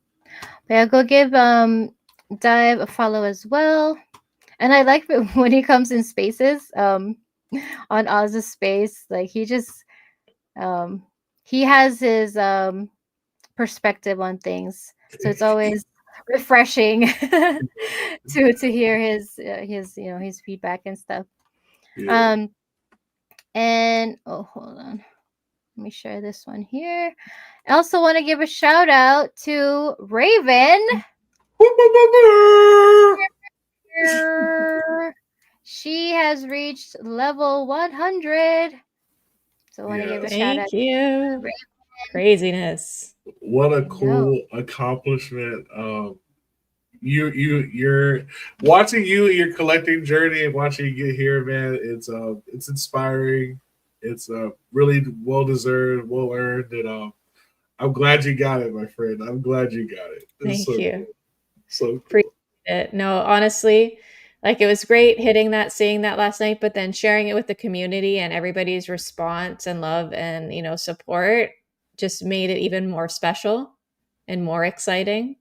[SPEAKER 3] But yeah, go give Dive a follow as well. And I like when he comes in spaces on Oz's space, like he just he has his perspective on things, so it's always refreshing to hear his his feedback and stuff.
[SPEAKER 2] Yeah.
[SPEAKER 3] And oh, hold on, let me share this one here. I also want to give a shout out to Raven. She has reached level 100. So I want to give a shout out.
[SPEAKER 4] Thank you. Craziness.
[SPEAKER 2] What a cool accomplishment. You're watching your collecting journey and watching you get here, man. It's inspiring. It's really well deserved, well earned, and I'm glad you got it, my friend. I'm glad you got it.
[SPEAKER 4] Thank you.
[SPEAKER 2] Cool. So cool.
[SPEAKER 4] Appreciate it. No, honestly, like it was great seeing that last night, but then sharing it with the community and everybody's response and love and support just made it even more special and more exciting.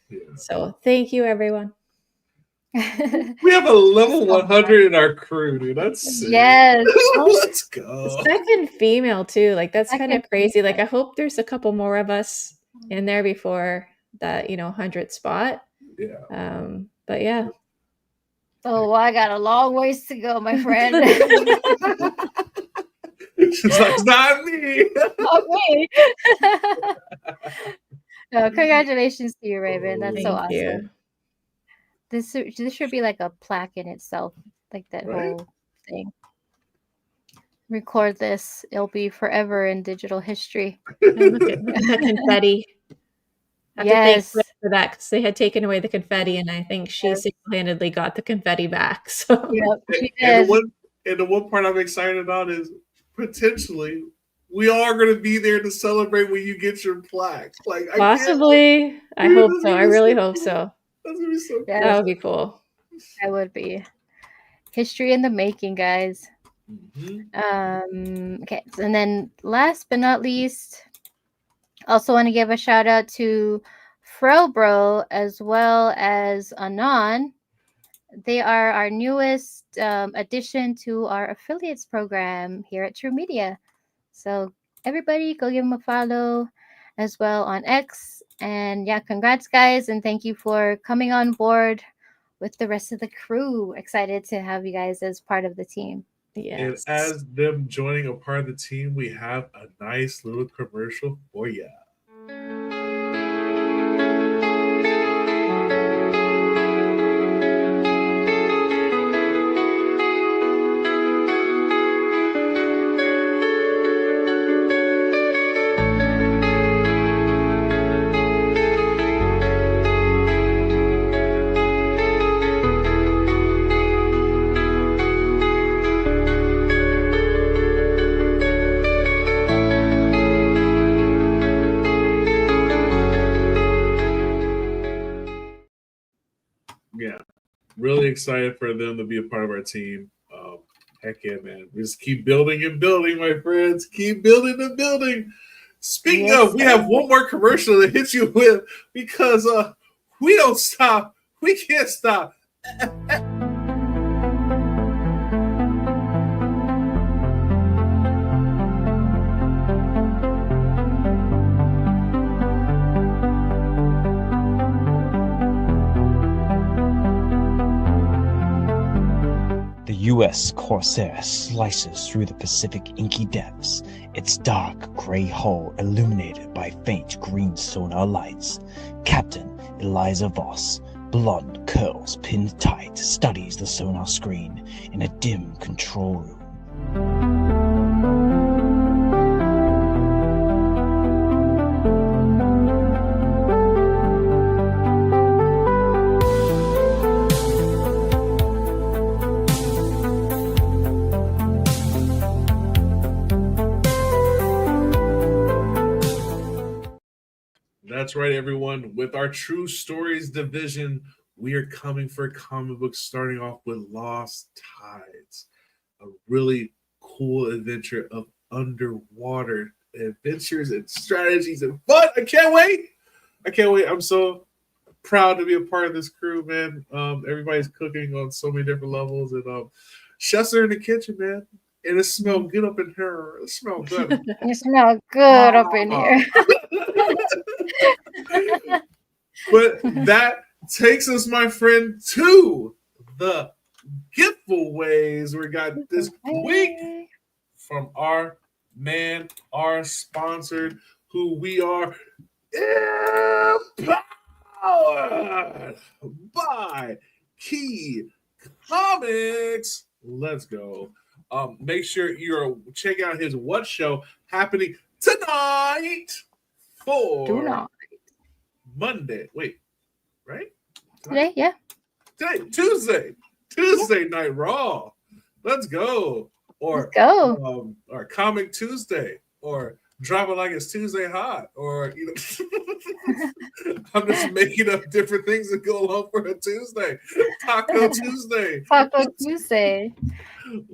[SPEAKER 4] Yeah. So thank you, everyone.
[SPEAKER 2] We have a level 100 in our crew, dude. That's sick.
[SPEAKER 3] Yes.
[SPEAKER 2] Let's go.
[SPEAKER 4] Second female too. Like that's kind of crazy. Like I hope there's a couple more of us in there before that 100th spot.
[SPEAKER 2] Yeah.
[SPEAKER 4] But yeah.
[SPEAKER 3] Oh, I got a long ways to go, my friend.
[SPEAKER 2] She's like, not me.
[SPEAKER 3] Not me. No, congratulations to you, Raven. That's so awesome.
[SPEAKER 4] You.
[SPEAKER 3] This should be like a plaque in itself, like that whole thing. Record this; it'll be forever in digital history.
[SPEAKER 4] Look at the confetti. I have to thank Fred for that because they had taken away the confetti, and I think she single-handedly got the confetti back. So,
[SPEAKER 3] she
[SPEAKER 2] did. And the one part I'm excited about is potentially we all are going to be there to celebrate when you get your plaque. Like
[SPEAKER 4] possibly, I hope so. I really hope so.
[SPEAKER 2] That's gonna be so cool.
[SPEAKER 4] That would be cool.
[SPEAKER 3] That would be history in the making, guys.
[SPEAKER 2] Mm-hmm.
[SPEAKER 3] Okay, and then last but not least, also want to give a shout out to Frobro as well as Anon. They are our newest addition to our affiliates program here at True Media. So everybody go give them a follow as well on X. And yeah, congrats guys, and thank you for coming on board with the rest of the crew. Excited to have you guys as part of the team.
[SPEAKER 2] Yes. And as them joining a part of the team, we have a nice little commercial for you. Yeah, really excited for them to be a part of our team. Heck yeah, man. We just keep building and building, my friends. Keep building and building. Speaking of, we have one more commercial to hit you with because we don't stop. We can't stop.
[SPEAKER 6] U.S. Corsair slices through the Pacific inky depths, its dark gray hull illuminated by faint green sonar lights. Captain Eliza Voss, blonde curls pinned tight, studies the sonar screen in a dim control room.
[SPEAKER 2] That's right, everyone. With our True Stories division, we are coming for comic books, starting off with Lost Tides, a really cool adventure of underwater adventures and strategies and fun. I can't wait. I can't wait. I'm so proud to be a part of this crew, man. Everybody's cooking on so many different levels, and chefs are in the kitchen, man. And it smells good up in here. It smells good.
[SPEAKER 3] You smell good up in here.
[SPEAKER 2] But that takes us, my friend, to the giveaways we got this week from our man, our sponsored, who we are empowered by Key Comics. Let's go. Make sure you're checking out his What Show happening tonight for Monday. Wait, right?
[SPEAKER 3] Today, yeah.
[SPEAKER 2] Today, Tuesday Night Raw. Let's go. Or
[SPEAKER 3] Let's go.
[SPEAKER 2] Or Comic Tuesday, or Drop It Like It's Tuesday Hot, or I'm just making up different things that go along for a Tuesday. Taco Tuesday.
[SPEAKER 3] Taco Tuesday.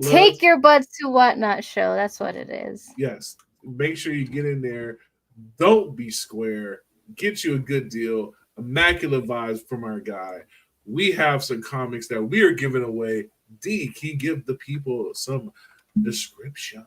[SPEAKER 3] Take your butts to Whatnot Show. That's what it is.
[SPEAKER 2] Yes. Make sure you get in there. Don't be square. Get you a good deal. Immaculate vibes from our guy. We have some comics that we are giving away. D, can you give the people some description?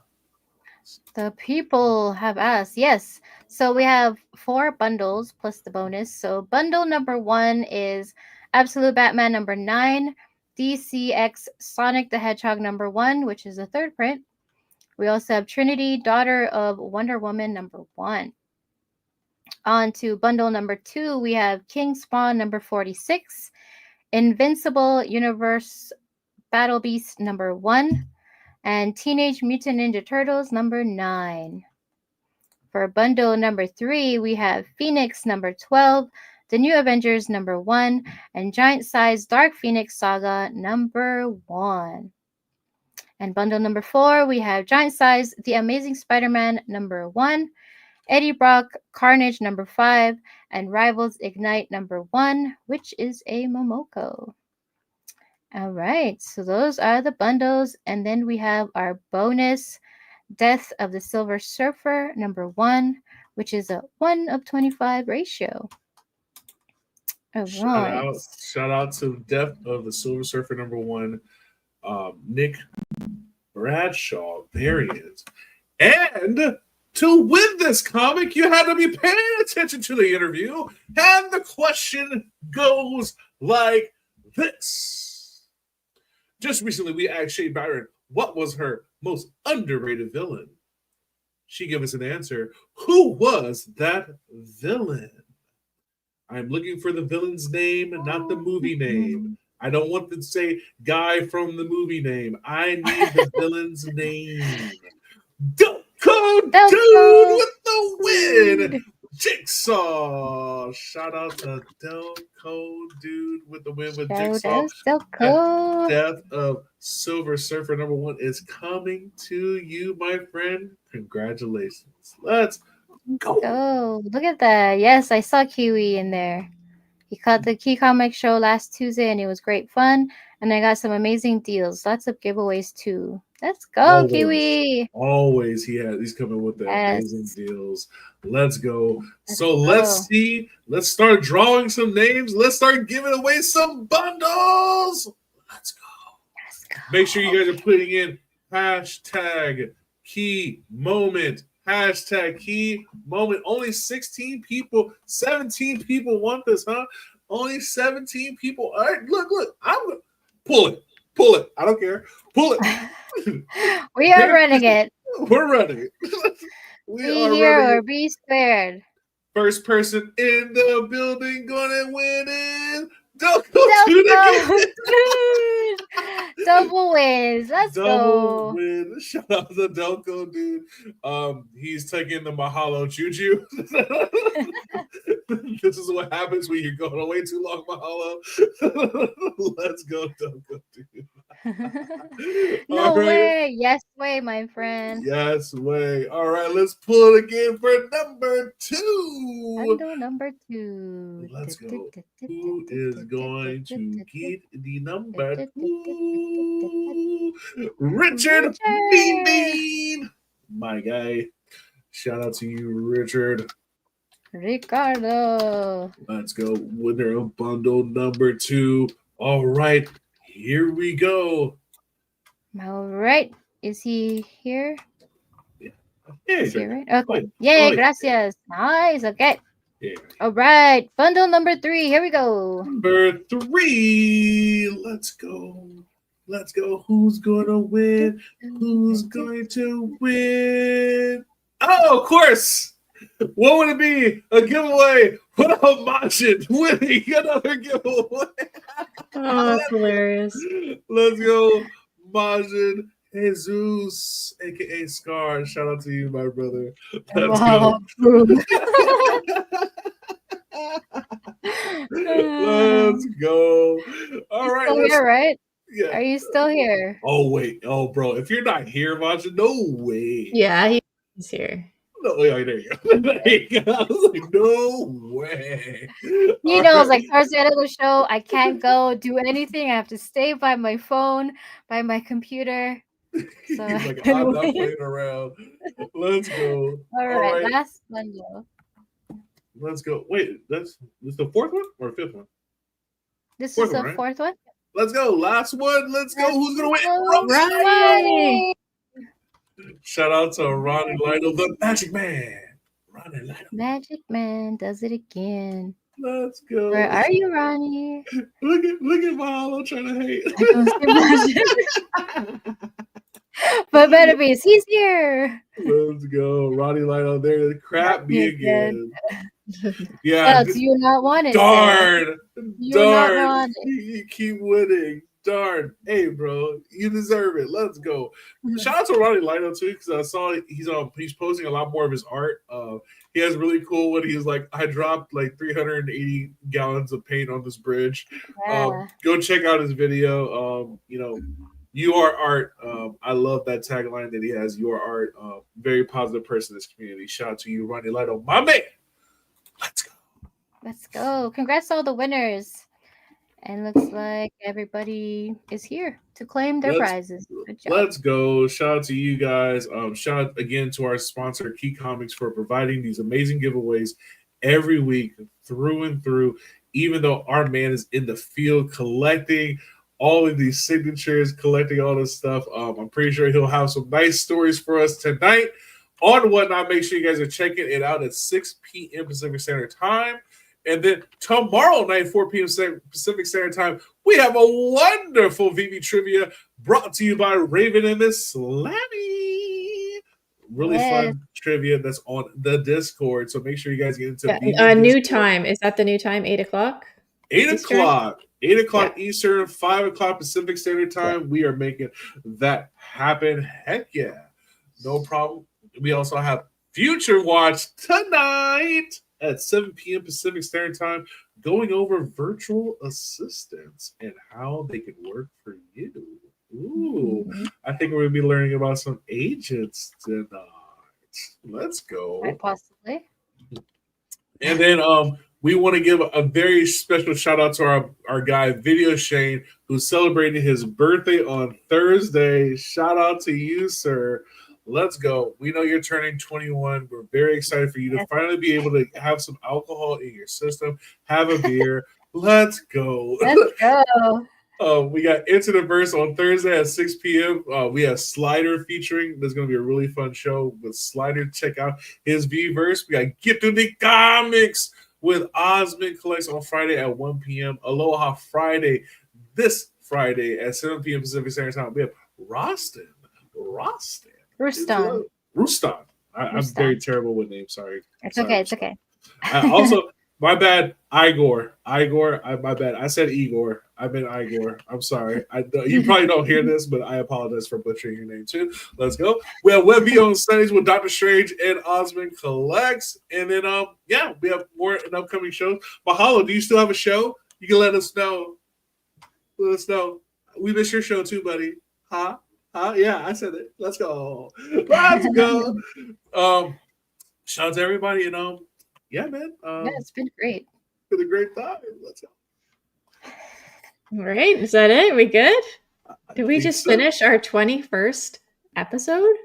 [SPEAKER 3] The people have asked. Yes. So we have 4 bundles plus the bonus. So bundle number 1 is Absolute Batman number 9, DCX Sonic the Hedgehog number 1, which is the 3rd print. We also have Trinity, Daughter of Wonder Woman number 1. On to bundle number 2, we have King Spawn number 46, Invincible Universe Battle Beast number 1, and Teenage Mutant Ninja Turtles number 9. For bundle number 3, we have Phoenix number 12, The New Avengers number 1, and Giant Size Dark Phoenix Saga number 1. And bundle number 4, we have Giant Size The Amazing Spider-Man number 1, Eddie Brock Carnage number 5, and Rivals Ignite number 1, which is a Momoko. All right, so those are the bundles. And then we have our bonus, Death of the Silver Surfer number 1, which is a 1:25 ratio. All right.
[SPEAKER 2] Shout out to Death of the Silver Surfer number 1, Nick Bradshaw variant. And to win this comic, you had to be paying attention to the interview. And the question goes like this. Just recently, we asked Shae Biron what was her most underrated villain. She gave us an answer. Who was that villain? I'm looking for the villain's name and not the movie name. I don't want to say guy from the movie name. I need the villain's name. Delco Dude with the win. Jigsaw. Shout out to Delco Dude with the win with Jigsaw.
[SPEAKER 3] Delco.
[SPEAKER 2] Death of Silver Surfer number 1 is coming to you, my friend. Congratulations. Let's go.
[SPEAKER 3] Oh, look at that. Yes, I saw Kiwi in there. He caught the Key Comic Show last Tuesday and it was great fun. And I got some amazing deals. Lots of giveaways too. Let's go, Kiwi.
[SPEAKER 2] Always he's coming with the amazing deals. Let's go. Let's see. Let's start drawing some names. Let's start giving away some bundles. Let's go. Make sure you guys are putting in hashtag key moment. Hashtag key moment. Only 16 people, 17 people want this, huh? Only 17 people. All right, look. I'm gonna pull it. I don't care. Pull it.
[SPEAKER 3] We are running it.
[SPEAKER 2] We're running it.
[SPEAKER 3] Be here or be spared.
[SPEAKER 2] First person in the building gonna win is Delco Dude.
[SPEAKER 3] Double wins. Let's go.
[SPEAKER 2] Double win. Shout out to Delco Dude. He's taking the Mahalo Juju. This is what happens when you're going away too long, Mahalo. Let's go, Delco Dude.
[SPEAKER 3] No
[SPEAKER 2] All right.
[SPEAKER 3] way. Yes way, my friend.
[SPEAKER 2] Yes way. All right, let's pull it again for number 2.
[SPEAKER 3] Bundle number 2.
[SPEAKER 2] Let's go. Who is going to get the number 2? Richard Bean. My guy. Shout out to you, Richard.
[SPEAKER 3] Ricardo.
[SPEAKER 2] Let's go. Winner of bundle number 2. All right, here we go.
[SPEAKER 3] All right. Is he here?
[SPEAKER 2] Yeah,
[SPEAKER 3] Is he
[SPEAKER 2] he's
[SPEAKER 3] right?
[SPEAKER 2] right.
[SPEAKER 3] Okay. Yay,
[SPEAKER 2] yeah.
[SPEAKER 3] gracias. Nice. Okay.
[SPEAKER 2] Yeah.
[SPEAKER 3] All right. Bundle number 3. Here we go.
[SPEAKER 2] Number 3. Let's go. Let's go. Who's going to win? Who's going to win? Oh, of course. What would it be? A giveaway. What about Majin winning another giveaway?
[SPEAKER 4] Oh, that's hilarious.
[SPEAKER 2] Let's go, Majin Jesus, aka Scar. Shout out to you, my brother. Let's
[SPEAKER 3] Wow.
[SPEAKER 2] go. Let's go. All right.
[SPEAKER 3] Still here, right?
[SPEAKER 2] Yeah.
[SPEAKER 3] Are you still here?
[SPEAKER 2] Oh wait. Oh, bro. If you're not here, Majin, no way.
[SPEAKER 4] Yeah, he's here.
[SPEAKER 2] No, yeah, there you go. There you go. I was like, no way.
[SPEAKER 3] He knows, like, towards the end of the show, I can't go do anything. I have to stay by my phone, by my computer.
[SPEAKER 2] He's
[SPEAKER 3] So
[SPEAKER 2] like,
[SPEAKER 3] I
[SPEAKER 2] I'm
[SPEAKER 3] can
[SPEAKER 2] not
[SPEAKER 3] win.
[SPEAKER 2] playing around. Let's go.
[SPEAKER 3] All right, last bundle.
[SPEAKER 2] Let's go. Wait, this the 4th one or 5th one?
[SPEAKER 3] This
[SPEAKER 2] Fourth
[SPEAKER 3] is the
[SPEAKER 2] one, right?
[SPEAKER 3] 4th one.
[SPEAKER 2] Let's go. Last one. Let's go. Who's gonna win?
[SPEAKER 3] go.
[SPEAKER 4] Ronnie!
[SPEAKER 2] Shout out to Ronnie Lytle, the Magic Man. Ronnie Lytle.
[SPEAKER 3] Magic Man does it again.
[SPEAKER 2] Let's go.
[SPEAKER 3] Where are you, Ronnie?
[SPEAKER 2] Look at Mahalo trying to hate.
[SPEAKER 3] I don't see Magic. But better be, he's here.
[SPEAKER 2] Let's go. Ronnie Lytle there to crap me again. Yeah.
[SPEAKER 3] Else, you not want it.
[SPEAKER 2] Darn.
[SPEAKER 3] You not
[SPEAKER 2] Darn.
[SPEAKER 3] want it.
[SPEAKER 2] You keep winning. Darn. Hey, bro. You deserve it. Let's go. Shout out to Ronnie Lytle, too, because I saw he's posting a lot more of his art. He has really cool one. He's like, I dropped like 380 gallons of paint on this bridge.
[SPEAKER 3] Yeah.
[SPEAKER 2] Go check out his video. You are art. I love that tagline that he has. You are art. Very positive person in this community. Shout out to you, Ronnie Lytle, my man. Let's go.
[SPEAKER 3] Let's go. Congrats to all the winners. And looks like everybody is here to claim their prizes. Good job.
[SPEAKER 2] Let's go. Shout out to you guys. Shout out again to our sponsor, Key Comics, for providing these amazing giveaways every week through and through, even though our man is in the field collecting all of these signatures, collecting all this stuff. I'm pretty sure he'll have some nice stories for us tonight on Whatnot. Make sure you guys are checking it out at 6 p.m. Pacific Standard Time. And then tomorrow night, 4 p.m. Pacific Standard Time, we have a wonderful VeVe trivia brought to you by Raven and Miss Slammy. Really fun trivia that's on the Discord. So make sure you guys get into
[SPEAKER 4] VeVe new time. Is that the new time? 8 o'clock?
[SPEAKER 2] 8 o'clock. 8 o'clock
[SPEAKER 4] Yeah.
[SPEAKER 2] Eastern, 5 o'clock Pacific Standard Time. We are making that happen. Heck yeah. No problem. We also have Future Watch tonight at 7 p.m. Pacific Standard Time, going over virtual assistants and how they can work for you. Ooh, I think we're going to be learning about some agents tonight. Let's go.
[SPEAKER 3] Quite possibly.
[SPEAKER 2] And then we want to give a very special shout out to our guy, Video Shane, who's celebrating his birthday on Thursday. Shout out to you, sir. Let's go. We know you're turning 21. We're very excited for you to finally be able to have some alcohol in your system, have a beer. Let's go.
[SPEAKER 3] Let's go.
[SPEAKER 2] We got Into the Verse on Thursday at 6 p.m. We have Slider featuring. There's going to be a really fun show with Slider. Check out his VeVe. We got Get to the Comics with Osmond Collects on Friday at 1 p.m. Aloha Friday this Friday at 7 p.m. Pacific Standard Time. We have Rustin. Rustan. I'm very terrible with names. Sorry.
[SPEAKER 3] It's okay. It's okay.
[SPEAKER 2] Also, my bad. Igor. My bad. I said Igor. I meant Igor. I'm sorry. You probably don't hear this, but I apologize for butchering your name too. Let's go. We have Webby on Sundays with Dr. Strange and Osmond Collects. And then, we have more in upcoming shows. Mahalo, do you still have a show? You can let us know. Let us know. We miss your show too, buddy. Huh? Yeah, I said it. Let's go. Let's go. Shout out to everybody, yeah, man.
[SPEAKER 3] Yeah, it's been great.
[SPEAKER 2] Been a great time. Let's go.
[SPEAKER 4] All right, is that it? We good? Did we
[SPEAKER 2] think
[SPEAKER 4] just
[SPEAKER 2] so.
[SPEAKER 4] finish our 21st episode?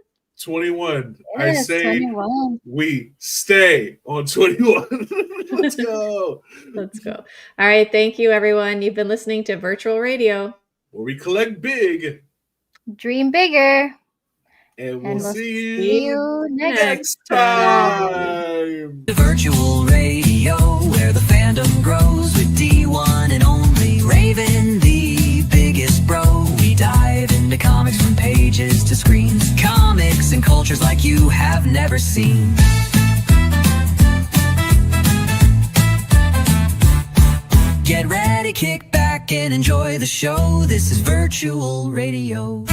[SPEAKER 2] 21. I
[SPEAKER 3] Yes,
[SPEAKER 2] say
[SPEAKER 3] 21.
[SPEAKER 2] we stay on 21. Let's go.
[SPEAKER 4] Let's go. All right, thank you, everyone. You've been listening to Virtual Radio.
[SPEAKER 2] Where we collect big,
[SPEAKER 3] Dream bigger.
[SPEAKER 2] and we'll
[SPEAKER 3] And we'll
[SPEAKER 2] see
[SPEAKER 3] See
[SPEAKER 2] you
[SPEAKER 3] you next
[SPEAKER 2] time.
[SPEAKER 1] The virtual radio where the fandom grows with D1 and only Raven, the biggest bro. We dive into comics from pages to screens, comics and cultures like you have never seen. Get ready, kick back and enjoy the show. This is virtual radio.